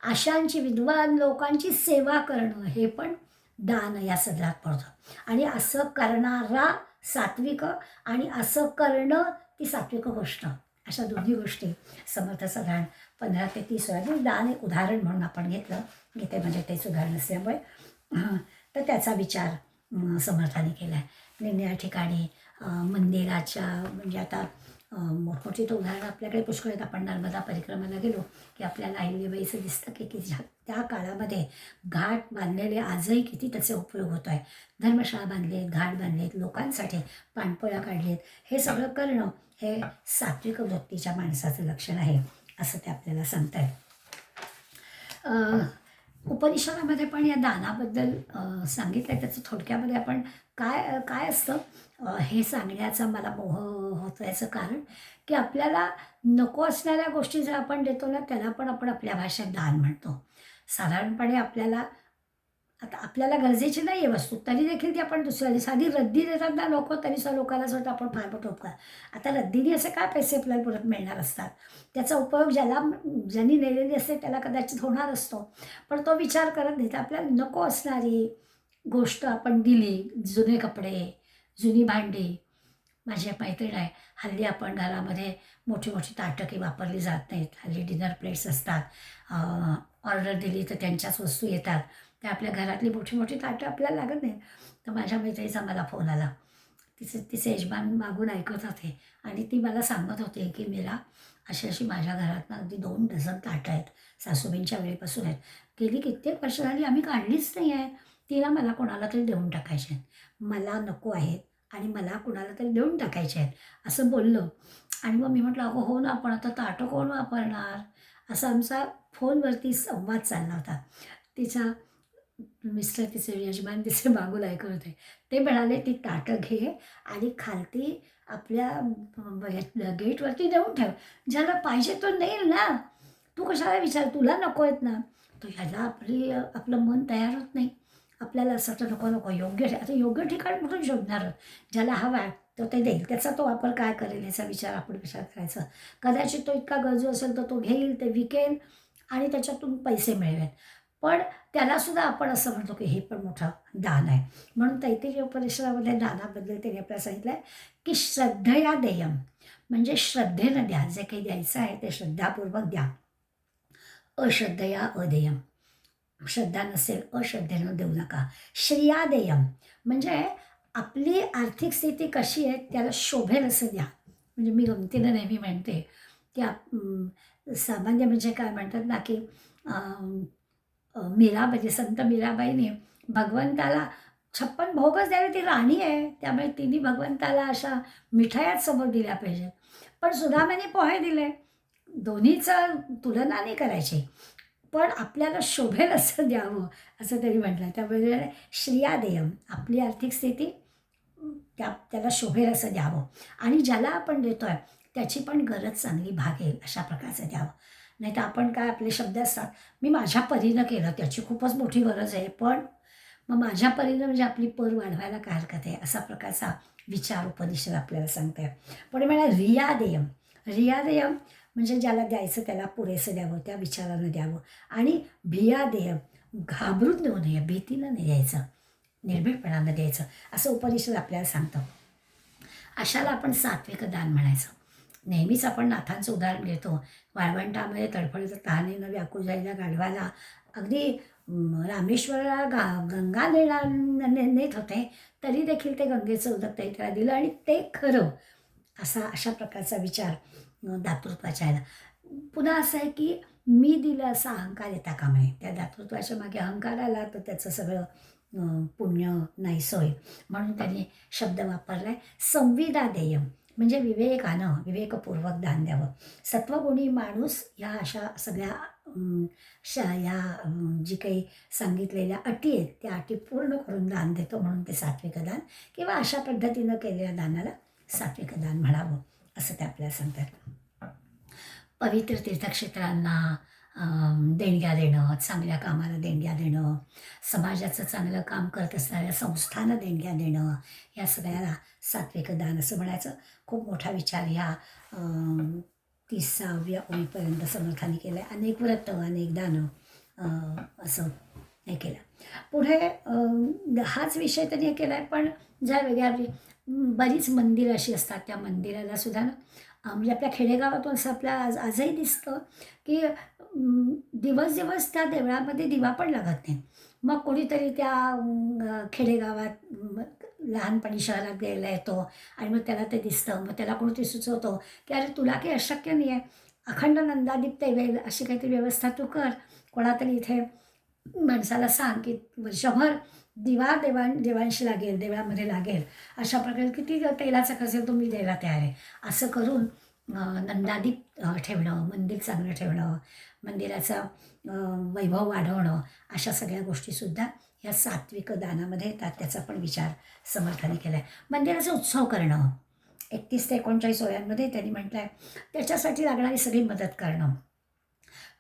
अशांची, विद्वान लोकांची सेवा करणं, हे पण दान या सदरात पडतं. आणि असं करणारा सात्विक, आणि असं करणं ती सात्विक गोष्ट, अशा दोन्ही गोष्टी समर्थ साधारण 15 ते 30 वेळा. दान एक उदाहरण म्हणून आपण घेतलं, गीतेमध्ये तेच उदाहरण असल्यामुळे, तर त्याचा विचार समर्थाने केला आहे. निरनिराळ्या ठिकाणी मंदिराच्या, म्हणजे आता मोठमोठी तर उदाहरणं आपल्याकडे पुष्कळ आहेत. आपण नर्मदा परिक्रमाला गेलो की आपल्याला अहिल्याबाईचं दिसतं की त्या काळामध्ये घाट बांधलेले आजही किती त्याचे उपयोग होतो आहे. धर्मशाळा बांधलेत, घाट बांधलेत, लोकांसाठी पाणपोळ्या काढलेत. हे सगळं करणं हे सात्विक वृत्तीच्या माणसाचं लक्षण आहे, असं ते आपल्याला सांगतायत. उपनिषदामध्ये पण या दानाबद्दल सांगितलं आहे. त्याचं थोडक्यामध्ये आपण काय काय असतं हे सांगण्याचा मला मोह होतो. याचं कारण की आपल्याला नको असणाऱ्या गोष्टी जर आपण देतो ना, त्याला पण आपण आपल्या भाषेत दान म्हणतो. साधारणपणे आपल्याला गरजेची नाही आहे वस्तू, तरी देखील ती आपण दुसऱ्या, साधी रद्दी देतात ना लोक, तरी लोकांना असं वाटतं आपण फार मोठं उपकार. आता रद्दीने असे काय पैसे आपल्याला परत मिळणार असतात, त्याचा उपयोग ज्यांनी नेलेली असते त्याला कदाचित होणार असतो, पण तो विचार करत नाही. तर आपल्याला नको असणारी गोष्ट आपण दिली, जुने कपडे, जुनी भांडी. माझी एक मैत्रीण आहे, हल्ली आपण घरामध्ये मोठी मोठी ताटं काही वापरली जात नाहीत, हल्ली डिनर प्लेट्स असतात, ऑर्डर दिली तर त्यांच्याच वस्तू येतात, त्या आपल्या घरातली मोठी मोठी ताटं आपल्याला लागत नाहीत. तर माझ्या मैत्रिणीचा मला फोन आला, तिचे यजमान मागून ऐकत होते आणि ती मला सांगत होते की मीरा, अशी अशी माझ्या घरातनं अगदी 2 डझन ताटं आहेत, सासूबाईंच्या वेळेपासून आहेत, गेली कित्येक वर्ष झाली आम्ही काढलीच नाही आहे, तिला मला कोणाला तरी देऊन टाकायचे आहेत, मला नको आहेत आणि मला कुणाला तरी देऊन टाकायचे आहेत, असं बोललं. आणि मग मी म्हटलं अगं हो ना, पण आता ताटं कोण वापरणार, असा आमचा फोनवरती संवाद चालला होता. तिचा मिस्टर, तिचे यजमान तिचे मागून ऐकत होते. ते म्हणाले ती ताटं घे आणि खालती आपल्या गेटवरती नेऊन ठेव, ज्याला पाहिजे तो नेईल ना, तू कशाला विचार, तुला नको आहेत ना. तो ह्याला आपलं मन तयार होत नाही. आपल्याला असं वाटतं नको नको, आता योग्य ठिकाण कुठून शोधणार आहोत, ज्याला हवा आहे तो ते देईल, त्याचा तो वापर काय करेल याचा विचार आपण कशाला करायचा. कदाचित तो इतका गरजू असेल तर तो घेईल, ते विकेल आणि त्याच्यातून पैसे मिळवेल. पण त्यालासुद्धा आपण असं म्हणतो की हे पण मोठं दान आहे. म्हणून तैत्तिरीय उपनिषदामध्ये दानाबद्दल त्यांनी आपल्याला सांगितलं आहे की श्रद्धया देयम, म्हणजे श्रद्धेनं द्या. जे काही द्यायचं आहे ते श्रद्धापूर्वक द्या. अश्रद्धया अदेयम, श्रद्धा नसेल अश्रद्धेनं देऊ नका. श्रिया देयम, म्हणजे आपली आर्थिक स्थिती कशी आहे त्याला शोभेल असं द्या. म्हणजे मी गमतीनं नेहमी म्हणते की सामान्य म्हणजे काय म्हणतात ना की मीराबाई, संत मीराबाईने भगवंताला 56 भोगच द्यावे. ती राणी आहे, त्यामुळे तिने भगवंताला अशा मिठायाच समोर दिल्या पाहिजेत. पण सुदामाने पोहे दिले. दोन्हीचं तुलना नाही करायची, पण आपल्याला शोभेल असं द्यावं, असं त्यांनी म्हटलं. त्यामुळे श्रिया देयम, आपली आर्थिक स्थिती त्याला शोभेल असं द्यावं आणि ज्याला आपण देतोय त्याची पण गरज चांगली भागेल अशा प्रकारचं द्यावं. नाहीतर आपण काय आपले शब्द असतात, मी माझ्या परीनं केलं, त्याची खूपच मोठी गरज आहे, पण मग माझ्या परीनं म्हणजे आपली पर वाढवायला काय हरकत आहे, असा प्रकारचा विचार उपनिषद आपल्याला सांगते. पण मला रिया देयम, रिया देयम म्हणजे ज्याला द्यायचं त्याला पुरेसं द्यावं, त्या विचारानं द्यावं. आणि भिया देयम, घाबरून देऊ नये, भीतीनं नाही द्यायचं, निर्भीडपणानं द्यायचं, असं उपनिषद आपल्याला सांगतं. अशाला आपण सात्विक दान म्हणायचं. नेहमीच आपण नाथांचं उदाहरण घेतो. वाळवंटामध्ये तडफडत तहानेनं व्याकुळ झालेल्या गाढवाला अगदी रामेश्वराला गंगा नेत होते, तरी देखील ते गंगेचं उदक त्यांनी त्याला दिलं आणि ते खरं, अशा प्रकारचा विचार दातृत्वाच्या आहे. पुन्हा असं आहे की मी दिलं असा अहंकार येता कामा नये. त्या दातृत्वाच्या मागे अहंकार आला तर त्याचं सगळं पुण्य नाहीसं होईल. म्हणून त्यांनी शब्द वापरला आहे संविदा देयम, म्हणजे विवेकानं, विवेकपूर्वक दान द्यावं. सत्वगुणी माणूस ह्या अशा सगळ्या ह्या जी काही सांगितलेल्या अटी आहेत त्या अटी पूर्ण करून दान देतो, म्हणून ते सात्विक दान किंवा अशा पद्धतीनं केलेल्या दानाला सात्विक दान म्हणावं, असं ते आपल्याला सांगतात. पवित्र तीर्थक्षेत्रांना देणग्या देणं, चांगल्या कामाला देणग्या देणं, समाजाचं चांगलं काम करत असणाऱ्या संस्थांना देणग्या देणं, या सगळ्याला सात्विक दान असं म्हणायचं. खूप मोठा विचार ह्या 30व्या ओळीपर्यंत समर्थाने केला आहे. अनेक व्रत, अनेक दानं, असं हे केलं. पुढे हाच विषय त्यांनी हे केला आहे, पण ज्या वेगळ्या बरीच मंदिरं अशी असतात, त्या मंदिराला सुद्धा म्हणजे आपल्या खेडेगावातून असं आपल्याला आजही दिसतं की दिवस दिवस त्या देवळामध्ये दिवा पण लागत नाही. मग कोणीतरी त्या खेडेगावात लहानपणी शहरात गेलेला येतो आणि मग त्याला ते दिसतं. मग त्याला कोणीतरी सुचवतो की अरे तुला काही अशक्य नाही आहे, अखंड नंदादीप वेळ अशी काहीतरी व्यवस्था तू कर. कोणातरी इथे माणसाला सांग की वर्षभर दिवा देवांशी लागेल, देवळामध्ये लागेल, अशा प्रकारे किती तेलाचा खर्च तो मी द्यायला तयार आहे, असं करून नंदादीप ठेवणं, मंदिर चांगलं ठेवणं, मंदिराचा वैभव वाढवणं, अशा सगळ्या गोष्टीसुद्धा ह्या सात्विक दानामध्ये येतात. त्याचा पण विचार समर्थाने केला आहे. मंदिराचा उत्सव करणं 31 ते 39 ओळ्यांमध्ये त्यांनी म्हटलं आहे, त्याच्यासाठी लागणारी सगळी मदत करणं.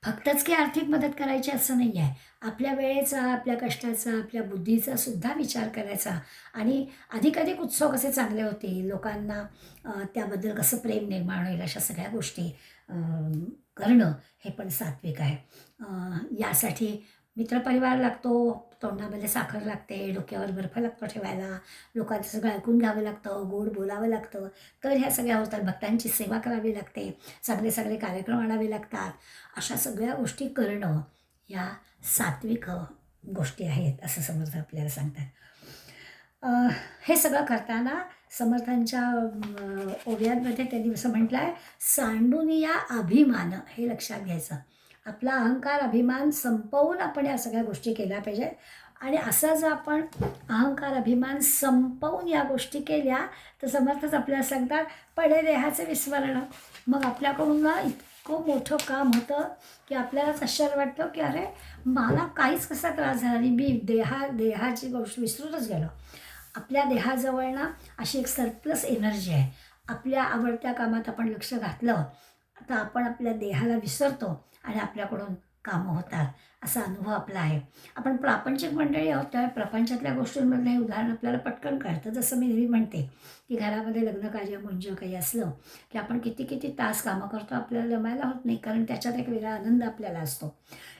फक्तच की आर्थिक मदत करायची असं नाही आहे, आपल्या वेळेचा, आपल्या कष्टाचा, आपल्या बुद्धीचा सुद्धा विचार करायचा आणि अधिकाधिक उत्सव कसे चांगले होतील, लोकांना त्याबद्दल कसं प्रेम निर्माण होईल, अशा सगळ्या गोष्टी करणं हे पण सात्विक आहे. यासाठी मित्रपरिवार लागतो, तोंडामध्ये साखर लागते, डोक्यावर बर्फ लागतो ठेवायला, लोकांचं सगळं ऐकून घ्यावं लागतं, गोड बोलावं लागतं, तर ह्या सगळ्या होतात. भक्तांची सेवा करावी लागते, चांगले चांगले कार्यक्रम आणावे लागतात. अशा सगळ्या गोष्टी करणं या सात्विक गोष्टी आहेत, असं समर्थ आपल्याला सांगतात. हे सगळं करताना समर्थांच्या ओव्यांमध्ये त्यांनी असं म्हटलं आहे, सांडूनिया अभिमान, हे लक्षात घ्यायचं. आपला अहंकार, अभिमान संपवून आपण या सगळ्या गोष्टी केल्या पाहिजेत. आणि असं जर आपण अहंकार, अभिमान संपवून या गोष्टी केल्या तर समर्थच आपल्याला सांगतात पडे देहाचे विस्मरण. मग आपल्याकडून ना इतकं मोठं काम होतं की आपल्यालाच आश्चर्य वाटतं की अरे मला काहीच कसा त्रास झाला नाही, मी देहाची गोष्ट विसरूनच गेलो. आपल्या देहाजवळ ना अशी एक सरप्लस एनर्जी आहे. आपल्या आवडत्या कामात आपण लक्ष घातलं तर आपण आपल्या देहाला विसरतो आणि आपल्याकडून कामं होतात, असा अनुभव आपला आहे. आपण प्रापंचिक मंडळी आहोत, त्यामुळे प्रपंचातल्या गोष्टींमधलं हे उदाहरण आपल्याला पटकन कळतं. जसं मी नेहमी म्हणते की घरामध्ये लग्नकार्य म्हणजे काही असलं की आपण किती किती तास कामं करतो, आपल्याला जमायला होत नाही, कारण त्याच्यात एक वेगळा आनंद आपल्याला असतो.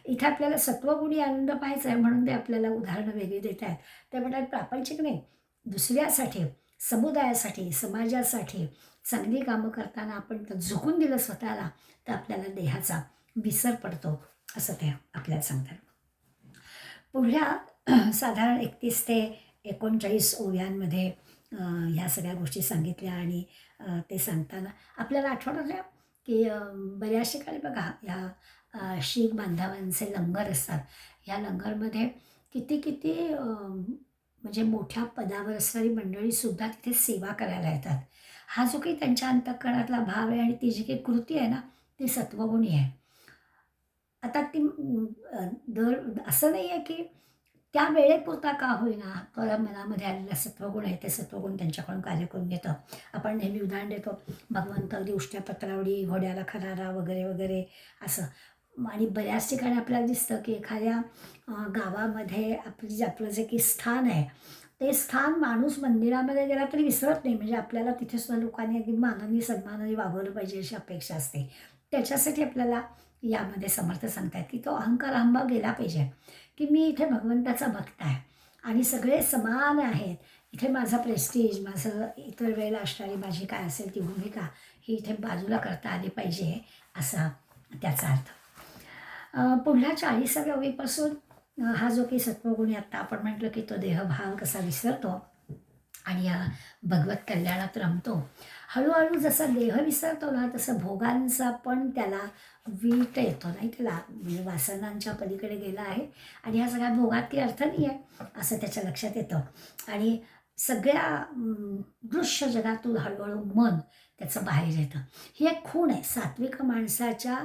इथे आपल्याला सत्वगुणी आनंद पाहायचा आहे म्हणून ते आपल्याला उदाहरणं वेगळी देत आहेत. ते म्हणतात प्रापंचिक नाही, दुसऱ्यासाठी, समुदायासाठी, समाजासाठी चांगली कामं करताना आपण तर झुकून दिलं स्वतःला तर आपल्याला देहाचा विसर पडतो असं ते आपल्याला सांगतात. पुढल्या साधारण 31 ते 39 ओव्यांमध्ये ह्या सगळ्या गोष्टी सांगितल्या आणि ते सांगताना आपल्याला आठवण आहे की बऱ्याच ठिकाणी बघा ह्या शीख बांधवांचे लंगर असतात. ह्या लंगरमध्ये किती किती म्हणजे मोठ्या पदावर असणारी मंडळीसुद्धा तिथे सेवा करायला येतात. हा जो काही त्यांच्या अंतःकरणातला भाव आहे आणि ती जी काही कृती आहे ना ती सत्वगुणी आहे. आता ती असं नाही आहे की त्या वेळेपुरता का होईना तर मनामध्ये आलेला सत्वगुण आहे ते सत्वगुण त्यांच्याकडून कार्य करून घेतं. आपण नेहमी उदाहरण देतो भगवंत अगदी उष्ट्या पत्रावडी, घोड्याला खरारा वगैरे वगैरे असं. आणि बऱ्याच ठिकाणी आपल्याला दिसतं की एखाद्या गावामध्ये आपलं जे की स्थान आहे ते स्थान माणूस मंदिरामध्ये गेला तरी विसरत नाही. म्हणजे आपल्याला तिथे सुद्धा लोकांनी अगदी मानाने सन्मानाने वागवलं पाहिजे अशी अपेक्षा असते. त्याच्यासाठी आपल्याला यामध्ये समर्थ सांगतात की तो अहंकार हंबा गेला पाहिजे की मी इथे भगवंताचा भक्त आहे आणि सगळे समान आहेत. इथे माझा प्रेस्टीज, माझं इतर वेळेला असणारी माझी काय असेल ती भूमिका ही इथे बाजूला करता आली पाहिजे असा त्याचा अर्थ. पुढल्या 40व्या ओळीपासून हा जो काही सत्वगुणी आत्ता आपण म्हटलं की तो देहभाव कसा विसरतो आणि या भगवत कल्याणात रमतो. हळूहळू जसा देह विसरतो ना तसं भोगांचा पण त्याला वीट येतो नाही त्याला, म्हणजे वासनांच्या पलीकडे गेला आहे आणि ह्या सगळ्या भोगात काही अर्थ नाही आहे असं त्याच्या लक्षात येतं. आणि सगळ्या दृश्य जगातून हळूहळू मन त्याचं बाहेर येतं. ही एक खूण आहे, सात्विक माणसाच्या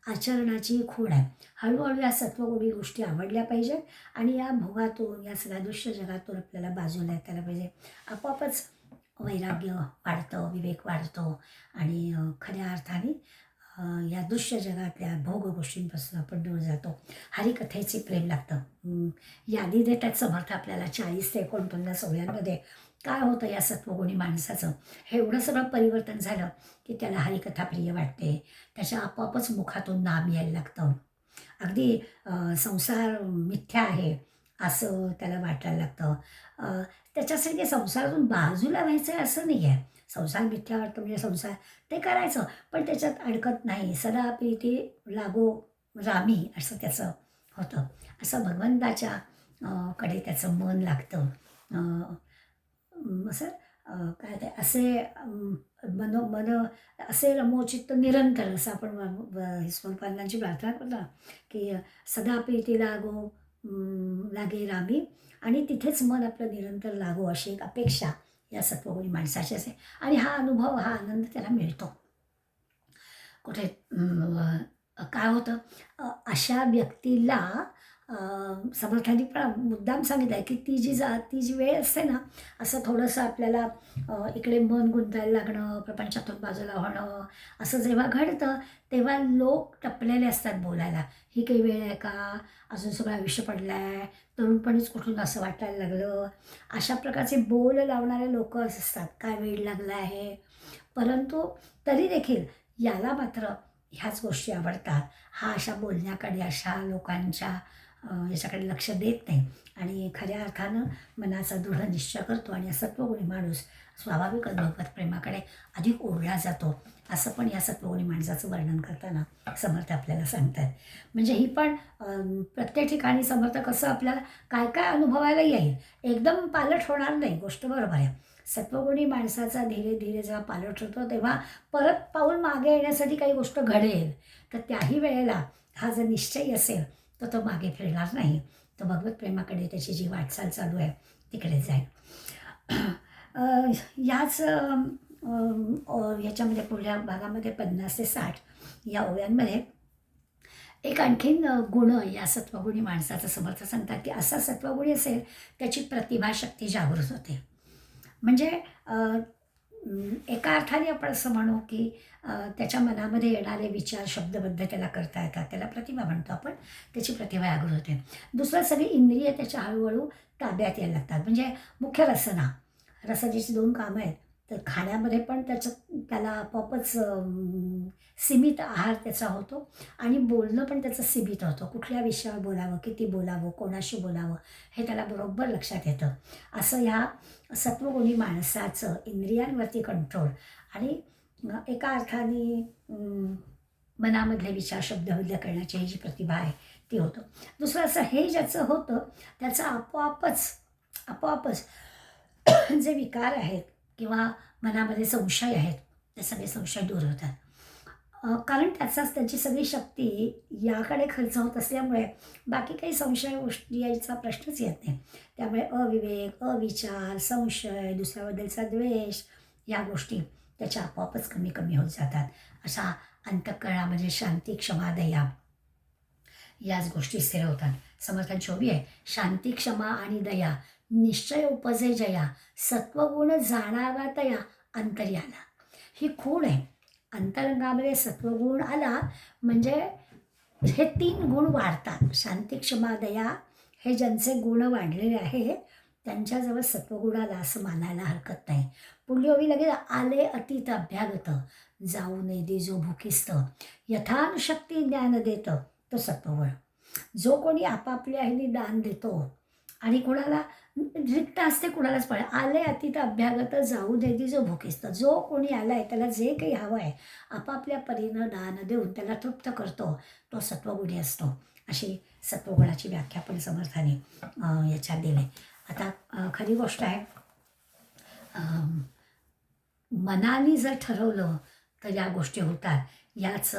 आचरणाची खूण आहे. हळूहळू या सत्वगुणी गोष्टी आवडल्या पाहिजेत आणि या भोगातून या सगळ्या दृश्य जगातून आपल्याला बाजूला येतायला पाहिजे. आपोआपच वैराग्य वाढतं, विवेक वाढतो आणि खऱ्या अर्थाने या दृश्य जगातल्या भोग गोष्टींपासून आपण दूर जातो. हरिकथेचे प्रेम लागतं. यादी देतात समर्थ आपल्याला 40 ते 49 ओव्यांमध्ये काय होतं या सत्वगुणी माणसाचं. हे एवढं सगळं परिवर्तन झालं की त्याला हरिकथा प्रिय वाटते. त्याच्या आपोआपच मुखातून नाम यायला लागतं. अगदी संसार मिथ्या आहे असं त्याला वाटायला लागतं. त्याच्यासाठी संसारातून बाजूला व्हायचं आहे असं नाही आहे. संसार मिथ्या वाटतं म्हणजे संसार ते करायचं पण त्याच्यात अडकत नाही. सदा प्रीती लागो रामी असं त्याचं होतं. असं भगवंताच्या कडे त्याचं मन लागतं. असं काय ते असे मन असे रमोचित्त निरंतर असं आपण स्वरूपांची प्रार्थना करतो ना की सदा प्रीती लागो लागे रामी आणि तिथेच मन आपलं निरंतर लागो अशी एक अपेक्षा या सत्वगुणी माणसाची असते. आणि हा अनुभव हा आनंद त्याला मिळतो. कुठे काय होतं अशा व्यक्तीला समर्थांनी पण मुद्दाम सांगितलं आहे की ती जी वेळ असते ना असं थोडंसं आपल्याला इकडे मन गुंतायला लागणं, प्रपंचातून बाजूला होणं असं जेव्हा घडतं तेव्हा लोक टपलेले असतात बोलायला. ही काही वेळ आहे का, अजून सगळं आयुष्य पडलं आहे, तरुणपणीच कुठून असं वाटायला लागलं, अशा प्रकारचे बोल लावणारे लोक असतात. काय वेळ लागला आहे. परंतु तरी देखील याला मात्र ह्याच गोष्टी आवडतात. हा अशा बोलण्याकडे अशा लोकांच्या याच्याकडे लक्ष देत नाही आणि खऱ्या अर्थानं मनाचा दृढ निश्चय करतो आणि सत्वगुणी माणूस स्वाभाविकच भगवत प्रेमाकडे अधिक ओढला जातो असं पण या सत्वगुणी माणसाचं वर्णन करताना समर्थ आपल्याला सांगतात. म्हणजे ही पण प्रत्येक ठिकाणी समर्थ कसं आपल्याला काय काय अनुभवायला येईल, एकदम पालट होणार नाही, गोष्ट बरोबर आहे. सत्वगुणी माणसाचा धीरे धीरे जेव्हा पालट होतो तेव्हा परत पाऊल मागे येण्यासाठी काही गोष्ट घडेल. तर त्याही वेळेला हा जर निश्चय असेल तर तो मागे फिरणार नाही. तो भगवत प्रेमाकडे त्याची जी वाटचाल चालू आहे तिकडे जाईल. याच ह्याच्यामध्ये पुढल्या भागामध्ये 50 ते 60 या ओव्यांमध्ये एक आणखीन गुण या सत्वगुणी माणसाचं समर्थ सांगतात की असा सत्वगुणी असेल त्याची प्रतिभाशक्ती जागृत होते. म्हणजे एका अर्थाने आपण असं म्हणू की त्याच्या मनामध्ये येणारे विचार शब्दबद्ध त्याला करता येतात, त्याला प्रतिभा म्हणतो आपण, त्याची प्रतिभा जागृत होते. दुसरं सगळी इंद्रिय त्याच्या हळूहळू ताब्यात यायला लागतात. म्हणजे मुख्य रसना, रसाची 2 कामं आहेत. तर खाण्यामध्ये पण त्याला आपोआपच सीमित आहार त्याचा होतो आणि बोलणं पण त्याचं सीमित होतं. कुठल्या विषयावर बोलावं, किती बोलावं, कोणाशी बोलावं हे त्याला बरोबर लक्षात येतं. असं ह्या सत्वगुणी माणसाचं इंद्रियांवरती कंट्रोल आणि एका अर्थाने मनामधले विचार शब्दबद्ध करण्याची ही जी प्रतिभा आहे ती होतं. दुसरं असं हे ज्याचं होतं त्याचं आपोआपच जे विकार आहेत किंवा मनामध्ये संशय आहेत ते सगळे संशय दूर होतात. कारण त्याची सगळी शक्ती याकडे खर्च होत असल्यामुळे बाकी काही संशय गोष्टी यायचा प्रश्नच येत नाही. त्यामुळे अविवेक, अविचार, संशय, दुसऱ्याबद्दलचा द्वेष या गोष्टी त्याच्या आपोआपच कमी कमी होत जातात. अशा अंतःकरणामध्ये शांती, क्षमा, दया याच गोष्टी स्थिर होतात. समर्थांची ओवी आहे, शांती, क्षमा आणि दया निश्चय उपजे जया, सत्वगुण जाणावा तया अंतर्याला. ही खूण आहे. अंतरंगामध्ये सत्वगुण आला म्हणजे हे 3 गुण वाढतात. शांती, क्षमा, दया हे ज्यांचे गुण वाढलेले आहेत त्यांच्याजवळ सत्वगुण आला असं मानायला हरकत नाही. पुढली ओवी लगेच, आले अतीत अभ्यागत, जाऊ नये दे जो भुकिस्त, यथानुशक्ती ज्ञान देत तो सत्वगुण. जो कोणी आपापल्या ह्याने दान देतो आणि कोणाला रिक्त असते कुणालाच पडेल, आले अतीत अभ्यागत जाऊ दे जो भुकिस्त. जो कोणी आलाय त्याला जे काही हवं आहे आपापल्या परीनं दान देऊन त्याला तृप्त करतो तो सत्वगुणी असतो. अशी सत्वगुणाची व्याख्या पण समर्थाने याच्यात दिली. आता खरी गोष्ट आहे, मनाने जर ठरवलं तर या गोष्टी होतात. याच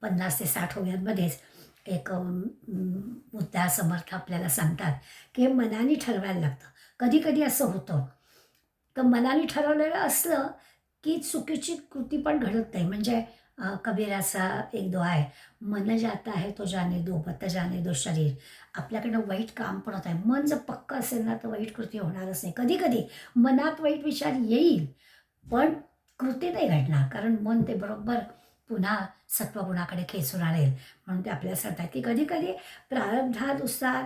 50 ते 60 ओव्यांमध्येच एक मुद्दा समर्थ आपल्याला सांगतात की मनाने ठरवायला लागतं. कधी कधी असं होतं तर मनाने ठरवलेलं असलं की चुकीची कृती पण घडत नाही. म्हणजे कबीराचा एक दोहा आहे, मन जाता है तो जाने दो, बत जाने दो शरीर. आपल्याकडनं वाईट काम पण होत आहे. मन जर पक्क असेल ना तर वाईट कृती होणारच नाही. कधी कधी मनात वाईट विचार येईल पण कृती नाही घडणार, कारण मन ते बरोबर पुन्हा सत्वगुणाकडे खेचून आणेल. म्हणून ते आपल्याला सांगतात की कधी कधी प्रारब्धानुसार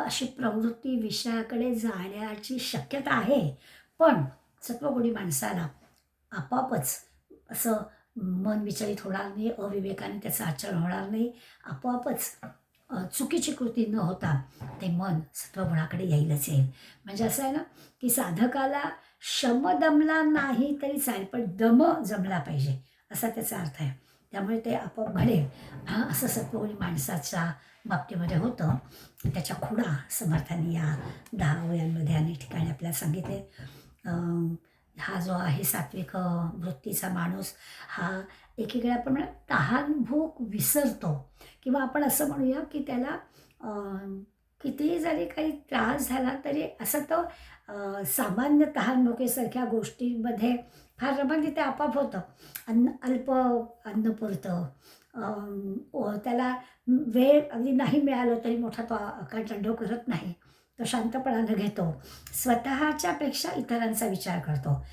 अशी प्रवृत्ती विषयाकडे जाण्याची शक्यता आहे, पण सत्वगुणी माणसाला आपोआपच असं मन विचलित होणार नाही, अविवेकाने त्याचं आचरण होणार नाही, आपोआपच चुकीची कृती न होता ते मन सत्वगुणाकडे येईलच येईल. म्हणजे असं आहे ना की साधकाला शम दमला नाही तरी चालेल पण दम जमला पाहिजे असा त्याचा अर्थ आहे. त्यामुळे ते आपोआप घडेल. असं सत्वगुणी माणसाच्या बाबतीमध्ये होतं. त्याच्या खुणा समर्थांनी या 10 ओव्यांमध्ये अनेक ठिकाणी आपल्याला सांगितले. हा जो आहे सात्विक वृत्तीचा माणूस हा एकीकडे आपण तहान भूक विसरतो किंवा आपण असं म्हणूया की त्याला कितीही जरी काही त्रास झाला तरी असं तो सामान्य तहान भुकेसारख्या गोष्टींमध्ये फार रमण ते आपाप होतं. अल्प अन्न पुरतं, त्याला वेळ अगदी नाही मिळालं तरी मोठा तो आकांडव करत नाही. तो शांतपणानं घेतो, स्वतःच्यापेक्षा इतरांचा विचार करतो.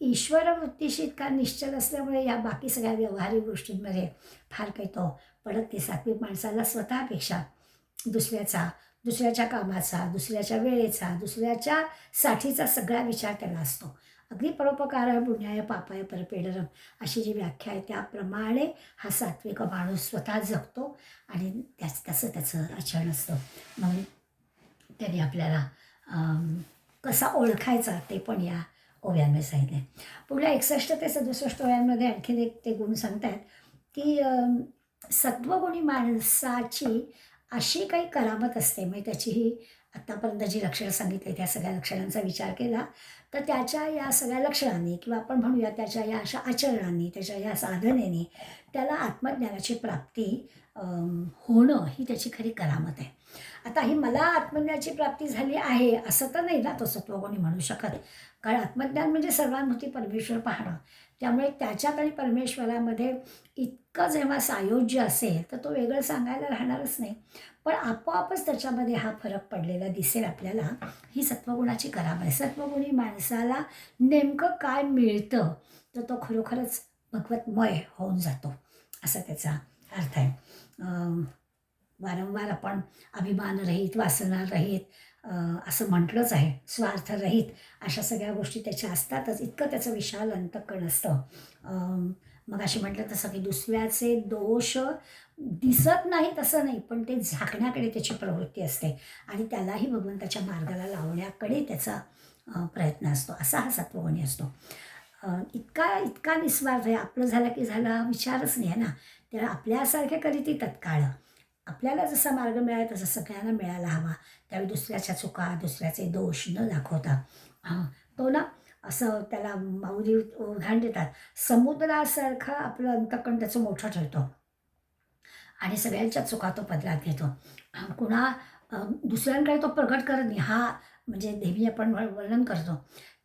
ईश्वर वृत्तीशी इतका निश्चल असल्यामुळे या बाकी सगळ्या व्यवहारिक गोष्टींमध्ये फार काही तो पडत नाही. सात्विक माणसाला स्वतःपेक्षा दुसऱ्याच्या कामाचा, दुसऱ्याच्या वेळेचा, दुसऱ्याच्या साठीचा सगळा विचार त्याला असतो. अगदी परोपकार पुण्याय पापाय परपेडरम अशी जी व्याख्या आहे त्याप्रमाणे हा सात्विक माणूस स्वतः जगतो आणि तसं त्याचं आचरण असतं. म्हणून त्यांनी आपल्याला कसा ओळखायचा ते पण या ओव्यांमध्ये सांगितले. पुढल्या 61 ते 67 ओव्यांमध्ये आणखीन एक ते गुण सांगतात की सत्वगुणी माणसाची अशी काही करामत असते. म्हणजे त्याची ही आत्तापर्यंत जी लक्षणं सांगितली त्या सगळ्या लक्षणांचा विचार केला तर त्याच्या या सगळ्या लक्षणांनी किंवा आपण म्हणूया त्याच्या या अशा आचरणांनी, त्याच्या या साधनेने त्याला आत्मज्ञानाची प्राप्ती होणं ही त्याची खरी करामत आहे. आता ही मला आत्मज्ञानाची प्राप्ती झाली आहे असं तर नाही ना तो सत्वगुणी म्हणू शकत, कारण आत्मज्ञान म्हणजे सर्वांभूती परमेश्वर पाहणं. त्यामुळे त्याच्यात आणि परमेश्वरामध्ये इतकं जेव्हा सायोज्य असेल तर तो वेगळं सांगायला राहणारच नाही. पण आपोआपच त्याच्यामध्ये हा फरक पडलेला दिसेल आपल्याला. ही सत्वगुणाची करामत आहे. सत्वगुणी माणसाला नेमकं काय मिळतं तर तो खरोखरच भगवतमय होऊन जातो असा त्याचा अर्थ आहे. वारंवार आपण अभिमानरहित, वासनारहित असं म्हटलंच आहे, स्वार्थरहित अशा सगळ्या गोष्टी त्याच्या असतातच. इतकं त्याचं विशाल अंतःकरण असतं. मग अशी म्हटलं तसं की दुसऱ्याचे दोष दिसत नाहीत असं नाही, पण ते झाकण्याकडे त्याची प्रवृत्ती असते आणि त्यालाही भगवंताच्या मार्गाला लावण्याकडे त्याचा प्रयत्न असतो. असा हा सत्वगुणी असतो. इतका इतका निस्वार्थ आहे, आपलं झालं की झालं हा विचारच नाही आहे ना. त्याला आपल्यासारखे करीती तत्काळ. आपल्याला जसा मार्ग मिळाला तसा सगळ्यांना मिळायला हवा. त्यावेळी दुसऱ्याच्या चुका, दुसऱ्याचे दोष न दाखवता तो ना असं त्याला माऊली उदाहरण देतात. समुद्रासारखं आपलं अंतःकरण त्याचं मोठं ठरतं आणि सगळ्यांच्या चुका तो पदरात घेतो. कुणा दुसऱ्यांकडे तो प्रकट करत नाही. हा म्हणजे नेहमी आपण वर्णन करतो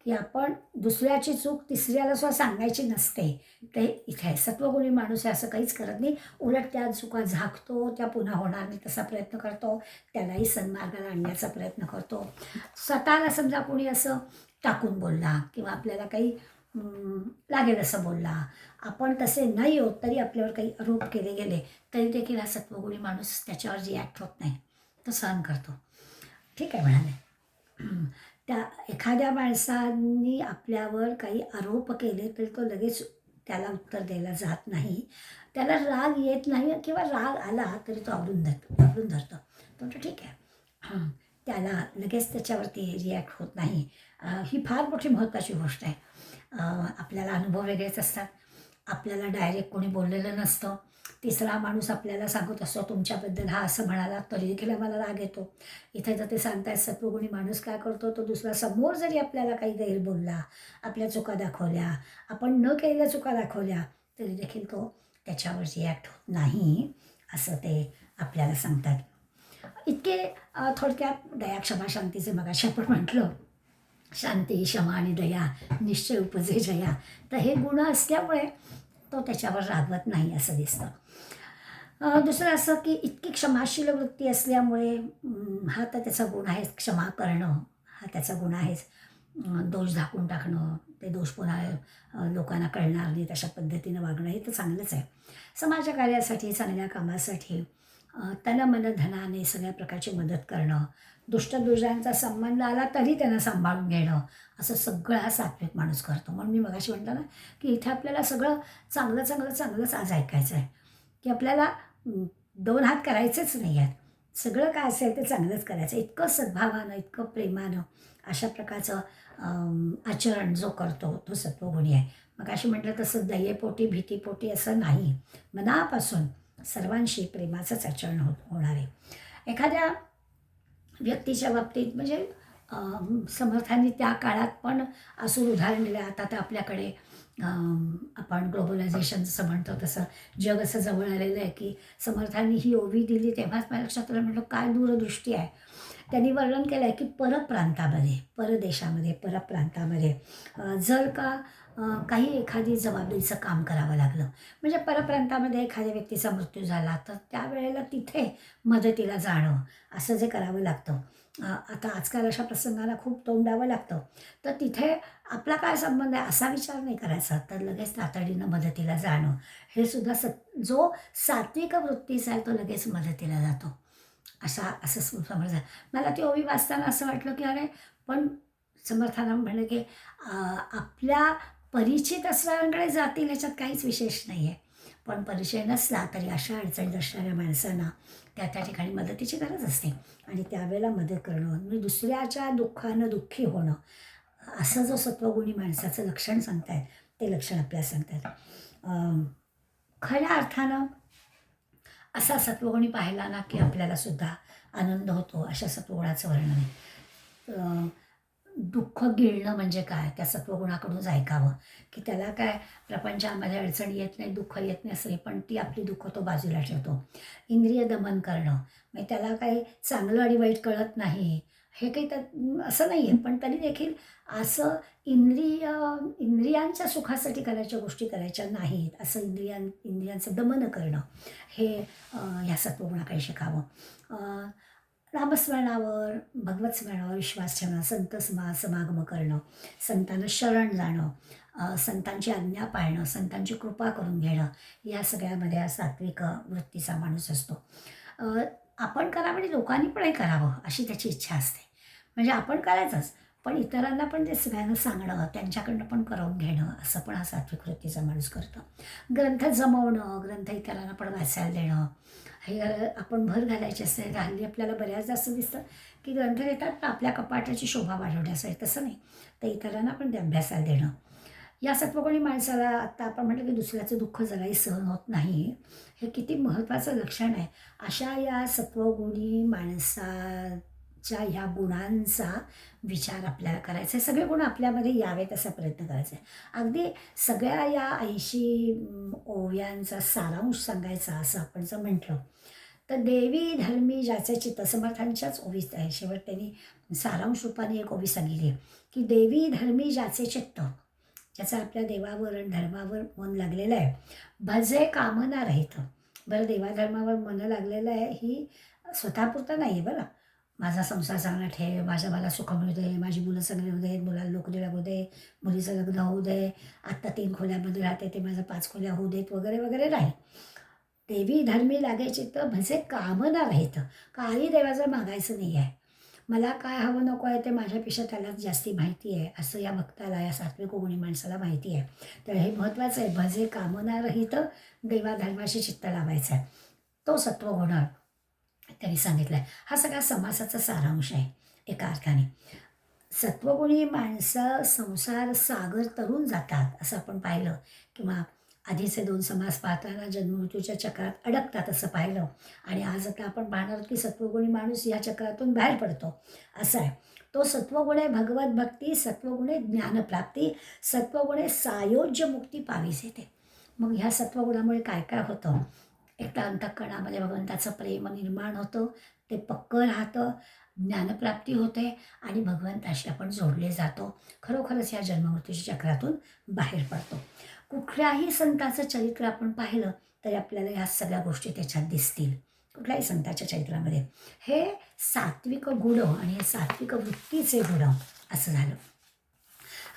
की आपण दुसऱ्याची चूक तिसऱ्याला सुद्धा सांगायची नसते. ते इथे आहे. सत्वगुणी माणूस आहे असं काहीच करत नाही. उलट त्या चुका झाकतो, त्या पुन्हा होणार नाही तसा प्रयत्न करतो. त्यालाही सन्मार्गाला आणण्याचा प्रयत्न करतो. स्वतःला समजा कोणी असं टाकून बोलला किंवा आपल्याला काही लागेल असं बोलला, आपण तसे नाही होत तरी आपल्यावर काही आरोप केले गेले तरी देखील हा सत्वगुणी माणूस त्याच्यावर रिॲक्ट होत नाही, तो सहन करतो. ठीक आहे म्हणाले. त्या एखाद्या माणसांनी आपल्यावर काही आरोप केले तरी तो लगेच त्याला उत्तर द्यायला जात नाही. त्याला राग येत नाही किंवा राग आला तरी तो आवरून धरतो. तो म्हणतो ठीक आहे. त्याला लगेच त्याच्यावरती रिॲक्ट होत नाही. ही फार मोठी महत्त्वाची गोष्ट आहे. आपल्याला अनुभव वेगळेच असतात. आपल्याला डायरेक्ट कोणी बोललेलं नसतं. तिसरा माणूस आपल्याला सांगत असतो तुमच्याबद्दल हा असं म्हणाला तरी देखील आम्हाला राग येतो. इथे जर ते सांगतायत सत्वगुणी माणूस काय करतो, तो दुसरा समोर जरी आपल्याला काही गैर बोलला, आपल्या चुका दाखवल्या, आपण न केलेल्या चुका दाखवल्या तरी देखील तो त्याच्यावर रिॲक्ट होत नाही असं ते आपल्याला सांगतात. इतके थोडक्यात दया क्षमा शांतीचे मगाशी आपण म्हटलं, शांती क्षमा आणि दया निश्चय उपजे जया. तर हे गुण असल्यामुळे तो त्याच्यावर रागवत नाही असं दिसतं. दुसरं असं की इतकी क्षमाशील वृत्ती असल्यामुळे हा तर त्याचा गुण आहेच. क्षमा करणं हा त्याचा गुण आहेच. दोष झाकून टाकणं, ते दोष पुन्हा लोकांना कळणार नाहीत अशा पद्धतीनं वागणं हे तर चांगलंच आहे. समाजकार्यासाठी, चांगल्या कामासाठी तन मन धनाने सगळ्या प्रकारची मदत करणं, दुष्टदुर्जांचा संबंध आला तरी त्यांना सांभाळून घेणं, असं सगळं हा सात्विक माणूस करतो. म्हणून मी मगाशी म्हटलं ना की इथे आपल्याला सगळं चांगलं चांगलं चांगलंच आज ऐकायचं आहे की आपल्याला दोन हात करायचेच नाही आहेत. सगळं काय असेल ते चांगलंच करायचं. इतकं सद्भावानं, इतकं प्रेमानं अशा प्रकारचं आचरण जो करतो तो सत्वगुणी आहे. मग अशी म्हटलं तसं दयेपोटी भीतीपोटी असं नाही, मनापासून सर्वांशी प्रेमाचंच आचरण होणार आहे. एखाद्या व्यक्तीच्या बाबतीत म्हणजे समर्थांनी त्या काळात पण असं उदाहरण दिलं. आता तर आपल्याकडे आपण ग्लोबलायझेशन जसं म्हणतो तसं जग असं जवळ आलेलं आहे की समर्थांनी ही ओवी दिली तेव्हाच माझ्या लक्षात आलं, म्हटलं काय दूरदृष्टी आहे. त्यांनी वर्णन केलं आहे की परप्रांतामध्ये, परदेशामध्ये, परप्रांतामध्ये जर का काही एखादी जबाबदारीचं काम करावं लागलं, म्हणजे परप्रांतामध्ये एखाद्या व्यक्तीचा मृत्यू झाला तर त्यावेळेला तिथे मदतीला जाणं असं जे करावं लागतं. आता आजकाल अशा प्रसंगाला खूप तोंड द्यावं लागतं. तर तिथे आपला काय संबंध आहे असा विचार नाही करायचा, तर लगेच तातडीनं मदतीला जाणं हे सुद्धा जो सात्विक वृत्तीचा आहे तो लगेच मदतीला जातो. असं समजा मला ती ओवी वाचताना असं वाटलं की अरे पण समर्थांना म्हणलं की आपल्या परिचित असणाऱ्यांकडे जातील ह्याच्यात काहीच विशेष नाही आहे. पण परिचय नसला तरी अशा अडचणीत असणाऱ्या माणसांना त्या ठिकाणी मदतीची गरज असते आणि त्यावेळेला मदत करणं म्हणजे दुसऱ्याच्या दुःखानं दुःखी होणं असं जो सत्वगुणी माणसाचं लक्षण सांगतायत ते लक्षण आपल्याला सांगतात. खऱ्या अर्थानं असा सत्वगुणी पाहिला ना की आपल्याला सुद्धा आनंद होतो. अशा सत्वगुणाचं वर्णन आहे. दुःख गिळणं म्हणजे काय, त्या सत्वगुणाकडूनच ऐकावं की त्याला काय प्रपंचामध्ये अडचणी येत नाही, दुःख येत नाही असं नाही, पण ती आपली दुःख तो बाजूला ठेवतो. इंद्रिय दमन करणं म्हणजे त्याला काही चांगलं आणि वाईट कळत नाही हे काही तर असं नाही आहे, पण तरी देखील असं इंद्रियांच्या सुखासाठी करायच्या गोष्टी करायच्या नाहीत असं इंद्रियांचं दमन करणं हे ह्या सत्वगुणाकडे शिकावं. नामस्मरणावर, भगवत स्मरणावर विश्वास ठेवणं, संत समागम करणं, संतांना शरण जाणं, संतांची आज्ञा पाळणं, संतांची कृपा करून घेणं या सगळ्यामध्ये हा सात्विक वृत्तीचा माणूस असतो. आपण करावं आणि लोकांनी पण हे करावं अशी त्याची इच्छा असते. म्हणजे आपण करायचंच, पण इतरांना पण ते सगळ्यांना सांगणं, त्यांच्याकडनं पण करून घेणं, असं पण हा सात्विक वृत्तीचा माणूस करतो. ग्रंथ जमवणं, ग्रंथ इतरांना पण वाचायला देणं, हे आपण भर घालायची असते. हल्ली आपल्याला बऱ्याचदा असं दिसतं की ग्रंथ देतात पण आपल्या कपाटाची शोभा वाढवण्यासाठी, तसं नाही, तर इतरांना पण ते अभ्यासाला देणं. या सत्वगुणी माणसाला, आत्ता आपण म्हटलं की दुसऱ्याचं दुःख जराही सहन होत नाही, हे किती महत्त्वाचं लक्षण आहे. अशा या सत्वगुणी माणसाच्या ह्या गुणांचा विचार आपल्याला करायचा आहे. सगळे गुण आपल्यामध्ये यावेत असा प्रयत्न करायचा आहे. अगदी सगळ्या या 80 ओव्यांचा सारांश सांगायचा असं आपण जर म्हटलं, तर देवी धर्मी ज्याचे चित्त, समर्थांच्याच ओवीत आहे. शेवट त्यांनी सारांश रूपाने एक ओवी सांगितली की देवी धर्मी ज्याचे चित्त, ज्याचं आपल्या देवावर आणि धर्मावर मन लागलेलं आहे, भजे कामना रहित. बरं, देवाधर्मावर मन लागलेलं आहे ही स्वतःपुरतं नाही आहे बरं. माझा संसार चांगला ठेव, मला सुख मिळू दे, माझी मुलं चांगली होऊ दे, मुलाला नोकरी लागू दे, मुलीचं लग्न होऊ दे, आत्ता 3 खोल्यामध्ये राहते ते माझं 5 खोल्या होऊ देत, वगैरे वगैरे नाही. देवी धर्मी लागायची तर भजे कामना रहित. काही देवाचं मागायचं नाही आहे. मला काय हवं नको आहे ते माझ्यापेक्षा त्यालाच जास्ती माहिती आहे, असं या भक्ताला, या सात्विक गुणी माणसाला माहिती आहे. तर हे महत्त्वाचं आहे. भजे कामना रहित, देवाधर्माशी चित्त लावायचं आहे. तो सत्वगुण त्यांनी सांगितलं आहे. हा सगळा समासाचा सारांश आहे एका अर्थाने. सत्वगुणी माणसं संसार सागर तरून जातात असं आपण पाहिलं, किंवा आधीचे 2 समास पाहताना जन्ममृत्यूच्या चक्रात अडकतात असं पाहिलं, आणि आज आता आपण पाहणार आहोत की सत्वगुणी माणूस या चक्रातून बाहेर पडतो असं आहे. तो सत्वगुणे भगवत भक्ती, सत्वगुणे ज्ञानप्राप्ती, सत्वगुणे सायोज्य मुक्ती पावीस येते. मग ह्या सत्वगुणामुळे काय काय होतं? एक तर अंतःकरणामध्ये भगवंताचं प्रेम निर्माण होतं, ते पक्कं राहतं, ज्ञानप्राप्ती होते आणि भगवंताशी आपण जोडले जातो. खरोखरच या जन्ममृत्यूच्या चक्रातून बाहेर पडतो. कुठल्याही संताचं चरित्र आपण पाहिलं तरी आपल्याला ह्या सगळ्या गोष्टी त्याच्यात दिसतील. कुठल्याही संताच्या चरित्रामध्ये हे सात्विक गुण आणि हे सात्विक वृत्तीचे गुण असं झालं.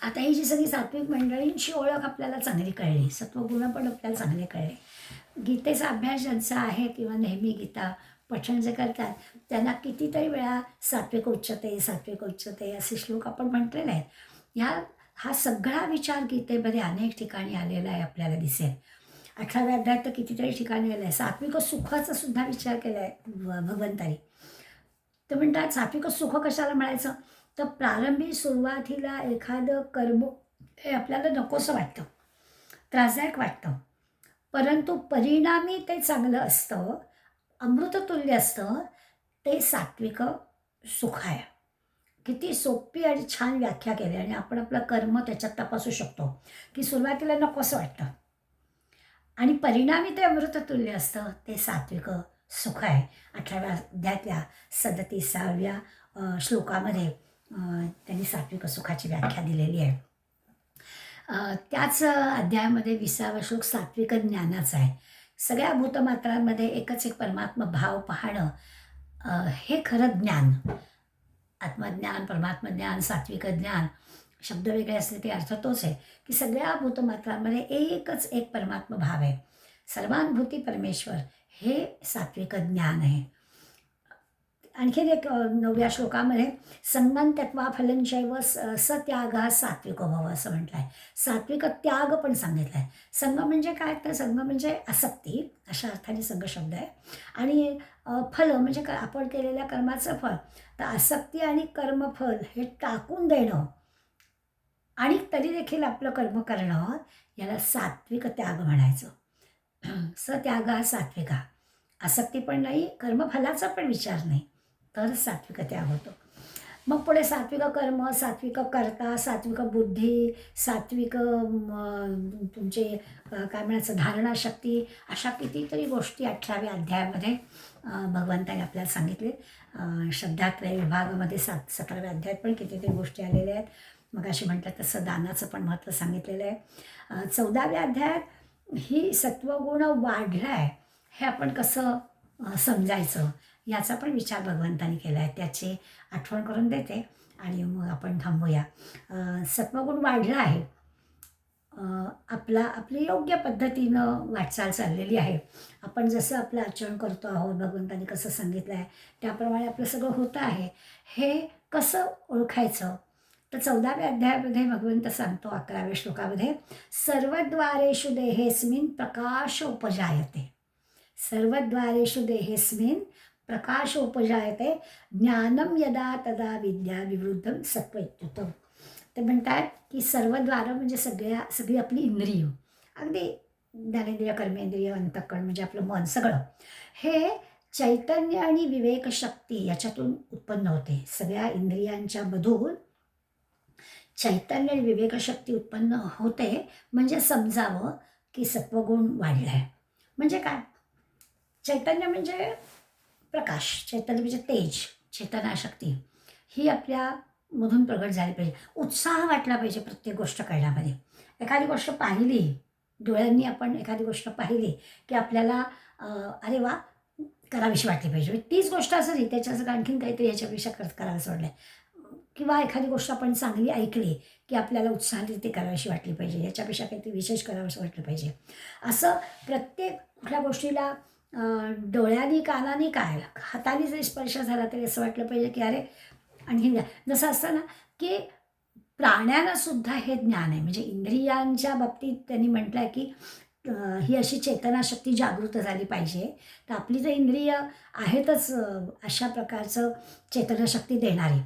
आता ही जी सगळी सात्विक मंडळींची ओळख आपल्याला चांगली कळली, सत्वगुण पण आपल्याला चांगले कळले. गीतेचा अभ्यास ज्यांचा आहे किंवा नेहमी गीता पठण जे करतात त्यांना कितीतरी वेळा सात्विक उच्चते, सात्विक उच्चते असे श्लोक आपण म्हटलेले आहेत. हा सगळा विचार गीतेमध्ये अनेक ठिकाणी आलेला आहे, आपल्याला दिसेल. 18व्या अध्यायात तर कितीतरी ठिकाणी आलं आहे. सात्विक सुखाचा सुद्धा विचार केला आहे भगवंतानी. तर म्हणतात सात्विक सुख कशाला म्हणायचं, तर प्रारंभी सुरुवातीला एखादं कर्म हे आपल्याला नकोसं वाटतं, त्रासदायक वाटतं, परंतु परिणामी ते चांगलं असतं, अमृततुल्य असतं, ते सात्विक सुख आहे. किती सोपी आणि छान व्याख्या केली, आणि आपण आपलं कर्म त्याच्यात तपासू शकतो की सुरुवातीला नकोसं वाटतं आणि परिणामी ते अमृततुल्य असतं, ते सात्विक सुख आहे. 18व्या अध्यायातल्या 37व्या श्लोकामध्ये त्यांनी सात्विक सुखाची व्याख्या दिलेली आहे. त्याच अध्यायामध्ये 20वा श्लोक सात्विक ज्ञानाचा आहे. सगळ्या भूतमात्रांमध्ये एकच एक परमात्मा भाव पाहणं, हे खरं ज्ञान. आत्मज्ञान, परमात्मज्ञान, सात्विक ज्ञान, शब्द वेगळे असले ते अर्थ तोच आहे की सगळ्या भूतमात्रांमध्ये एकच एक परमात्मा भाव आहे, सर्वानुभूती परमेश्वर, हे सात्विक ज्ञान आहे. आणखीन एक 9व्या श्लोकामध्ये संगम त्यक्त्वा फलं चैव सत्याग सात्विको भव असं म्हटलं आहे. सात्विक त्याग पण सांगितलं आहे. संग म्हणजे काय, तर संग म्हणजे आसक्ती अशा अर्थाने संग शब्द आहे, आणि फल म्हणजे काय, आपण केलेल्या कर्माचं फळ. तर आसक्ती आणि कर्मफल हे टाकून देणं आणि तरी देखील आपलं कर्म करणं, याला सात्विक त्याग म्हणायचं. सत्याग हा सात्विका, आसक्ती पण नाही, कर्मफलाचा पण विचार नाही, तर सात्विक त्याग होतो. मग पुढे सात्विक कर्म, सात्विक कर्ता, सात्विक बुद्धी, सात्विक तुमचे काय म्हणायचं धारणाशक्ती, अशा कितीतरी गोष्टी 18व्या अध्यायामध्ये भगवंताने आपल्याला सांगितले. श्रद्धात्रय विभागामध्ये 17व्या अध्यायात पण कितीतरी गोष्टी आलेल्या आहेत. मग अशी म्हटलं तसं दानाचं पण महत्त्व सांगितलेलं आहे. 14व्या अध्यायात ही सत्वगुण वाढला आहे हे आपण कसं समजायचं याचा पण विचार भगवंतानी केला आहे, त्याची आठवण करून देते आणि मग आपण थांबूया. सत्वगुण वाढला आहे, आपली योग्य पद्धतीनं वाटचाल चाललेली आहे. आपण जसं आपलं आचरण करतो आहोत, भगवंतानी कसं सांगितलं आहे त्याप्रमाणे आपलं सगळं होतं आहे, हे कसं ओळखायचं? तर 14व्या अध्यायामध्ये भगवंत सांगतो 11व्या श्लोकामध्ये, सर्वद्वारेषु देहेस्मिन् प्रकाश उपजायते. सर्वद्वारेषु देहेस्मिन् प्रकाश उपजायते, ज्ञानं यदा तदा विद्या विवृद्धं सत्त्वइत्युक्तम्. ते म्हणतात की सर्व द्वारं म्हणजे सगळी आपली इंद्रिय, अगदी ज्ञानेंद्रिय, कर्मेंद्रिय, अंतःकरण म्हणजे आपलं मन सगळं, हे चैतन्य आणि विवेकशक्ती याच्यातून उत्पन्न होते. सगळ्या इंद्रियांच्या मधून चैतन्य आणि विवेकशक्ती उत्पन्न होते. म्हणजे समजावं की सत्वगुण वाढला आहे. म्हणजे काय? चैतन्य म्हणजे प्रकाश, चैतन्य म्हणजे तेज, चेतनाशक्ती ही आपल्यामधून प्रगट झाली पाहिजे. उत्साह वाटला पाहिजे प्रत्येक गोष्ट करण्यामध्ये. एखादी गोष्ट पाहिली, डोळ्यांनी आपण एखादी गोष्ट पाहिली की आपल्याला अरे वा करावीशी वाटली पाहिजे. म्हणजे तीच गोष्ट असं नाही, त्याच्यासगळं आणखीन काहीतरी ह्याच्यापेक्षा करावंसं वाटलं. किंवा एखादी गोष्ट आपण चांगली ऐकली की आपल्याला उत्साहाने ते करावीशी वाटली पाहिजे, ह्याच्यापेक्षा काहीतरी विशेष करावंसं वाटलं पाहिजे. असं प्रत्येक कुठल्या गोष्टीला डोळ्यांनी, कानाने काय, हाताने जरी स्पर्श झाला तरी असं वाटलं पाहिजे की अरे आणखीन काय. जसं असतं ना की प्राण्यांना सुद्धा हे ज्ञान आहे. म्हणजे इंद्रियांच्या बाबतीत त्यांनी म्हटलं आहे की ही अशी चेतनाशक्ती जागृत झाली पाहिजे. तर आपली जर इंद्रिय आहेतच अशा प्रकारचं चेतनाशक्ती देणारी.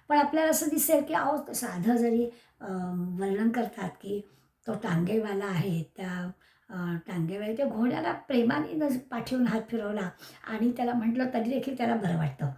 पण आपल्याला असं दिसेल की अहो साधं जरी वर्णन करतात की तो टांगेवाला आहे, त्या टांगेवाला त्या घोड्याला प्रेमाने पाठीवरून हात फिरवला आणि त्याला म्हटलं तरी देखील त्याला बरं वाटतं.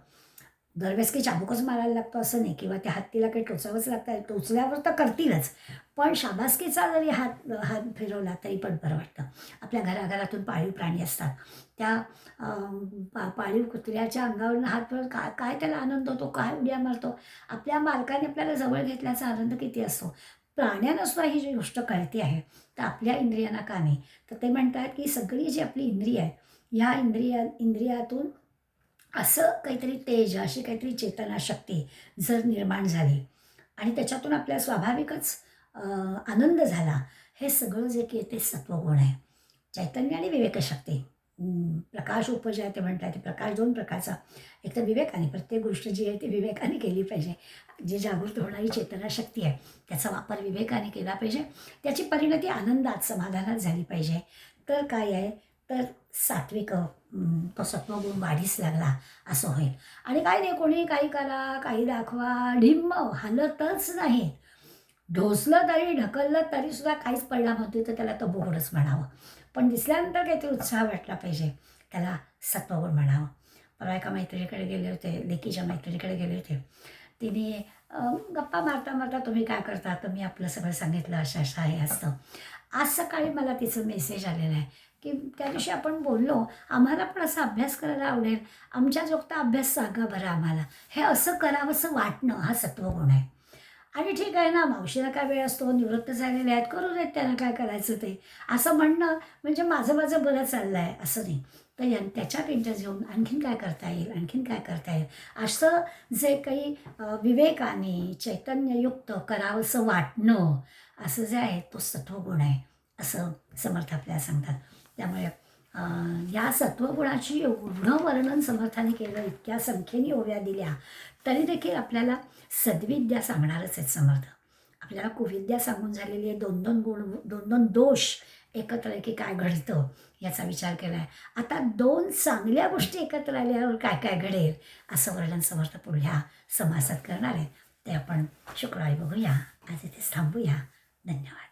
दरवेळेस काही चाबूकच मारायला लागतो असं नाही, किंवा त्या हत्तीला काही टोचावंच लागतं, टोचल्यावर तर करतीलच. पण शाबासकीचा जरी हात हात फिरवला तरी पण बरं वाटतं. आपल्या घराघरातून पाळीव प्राणी असतात, त्या पाळीव कुत्र्याच्या अंगावरून हात फिरवून काय काय त्याला आनंद होतो, काय उड्या मारतो. आपल्या मालकाने आपल्याला जवळ घेतल्याचा आनंद किती असतो. प्राण्यांना सुद्धा ही जी गोष्ट कळते आहे, तर आपल्या इंद्रियांना का नाही? तर ते म्हणतात की सगळी जी आपली इंद्रिय आहे, ह्या इंद्रियातून असं काहीतरी तेज, अशी काहीतरी चेतनाशक्ती जर निर्माण झाली आणि त्याच्यातून आपल्याला स्वाभाविकच आनंद झाला, हे सगळं जे की ते सत्वगुण आहे. चैतन्य आणि विवेकशक्ती. प्रकाश उपजायते म्हणतात. ते प्रकाश दोन प्रकारचा. एक तर विवेकाने, प्रत्येक गोष्ट जी आहे ती विवेकाने केली पाहिजे. जी जागृत होणारी चेतनाशक्ती आहे त्याचा वापर विवेकाने केला पाहिजे. त्याची परिणती आनंदात, समाधानात झाली पाहिजे. तर काय आहे, तर सात्विक तो सत्वगुण वाढीस लागला असं होईल. आणि काय नाही, कोणी काही करा, काही दाखवा, ढिम्म हलतच नाही. ढोसलं तरी, ढकललं तरी सुद्धा काहीच परिणाम होते, तर त्याला तो बोगडच म्हणावं. पण दिसल्यानंतर काहीतरी उत्साह वाटला पाहिजे, त्याला सत्वगुण म्हणावं. परवा एका मैत्रिणीकडे गेले होते, लेकीच्या मैत्रिणीकडे गेले होते. तिने गप्पा मारता मारता तुम्ही काय करता, तर मी आपलं सगळं सांगितलं, असं असं आहे असतं. आज सकाळी मला तिचं मेसेज आलेला आहे की त्या दिवशी आपण बोललो, आम्हाला पण असा अभ्यास करायला आवडेल, आमच्या जोगता अभ्यास सांगा बरं आम्हाला. हे असं करावंसं वाटणं हा सत्वगुण आहे. आणि ठीक आहे ना, मावशीला काय वेळ असतो, निवृत्त झालेले आहेत, करू देत त्यांना काय करायचं ते, असं म्हणणं म्हणजे माझं माझं बरं चाललं आहे असं नाही. तर त्याच्यात इंटरेस्ट घेऊन आणखीन काय करता येईल, आणखीन काय करता येईल, असं जे काही विवेकाने चैतन्ययुक्त करावंसं वाटणं, असं जे आहे तो सत्वगुण आहे असं समर्थ आपल्याला सांगतात. त्यामुळे या सत्वगुणाची एवढं वर्णन समर्थाने केलं, इतक्या संख्येने ओव्या दिल्या, तरी देखील आपल्याला सद्विद्या सांगणारच आहेत समर्थ. आपल्याला कुविद्या सांगून झालेली आहे. दोन दोन गुण, दोन दोन दोष एकत्र आहे की काय घडतं याचा विचार केला आहे. आता दोन चांगल्या गोष्टी एकत्र आल्यावर काय काय घडेल असं वर्णन समर्थ पुढल्या समासात करणार आहे. ते आपण शुक्रवारी बघूया. आज इथेच थांबूया. धन्यवाद.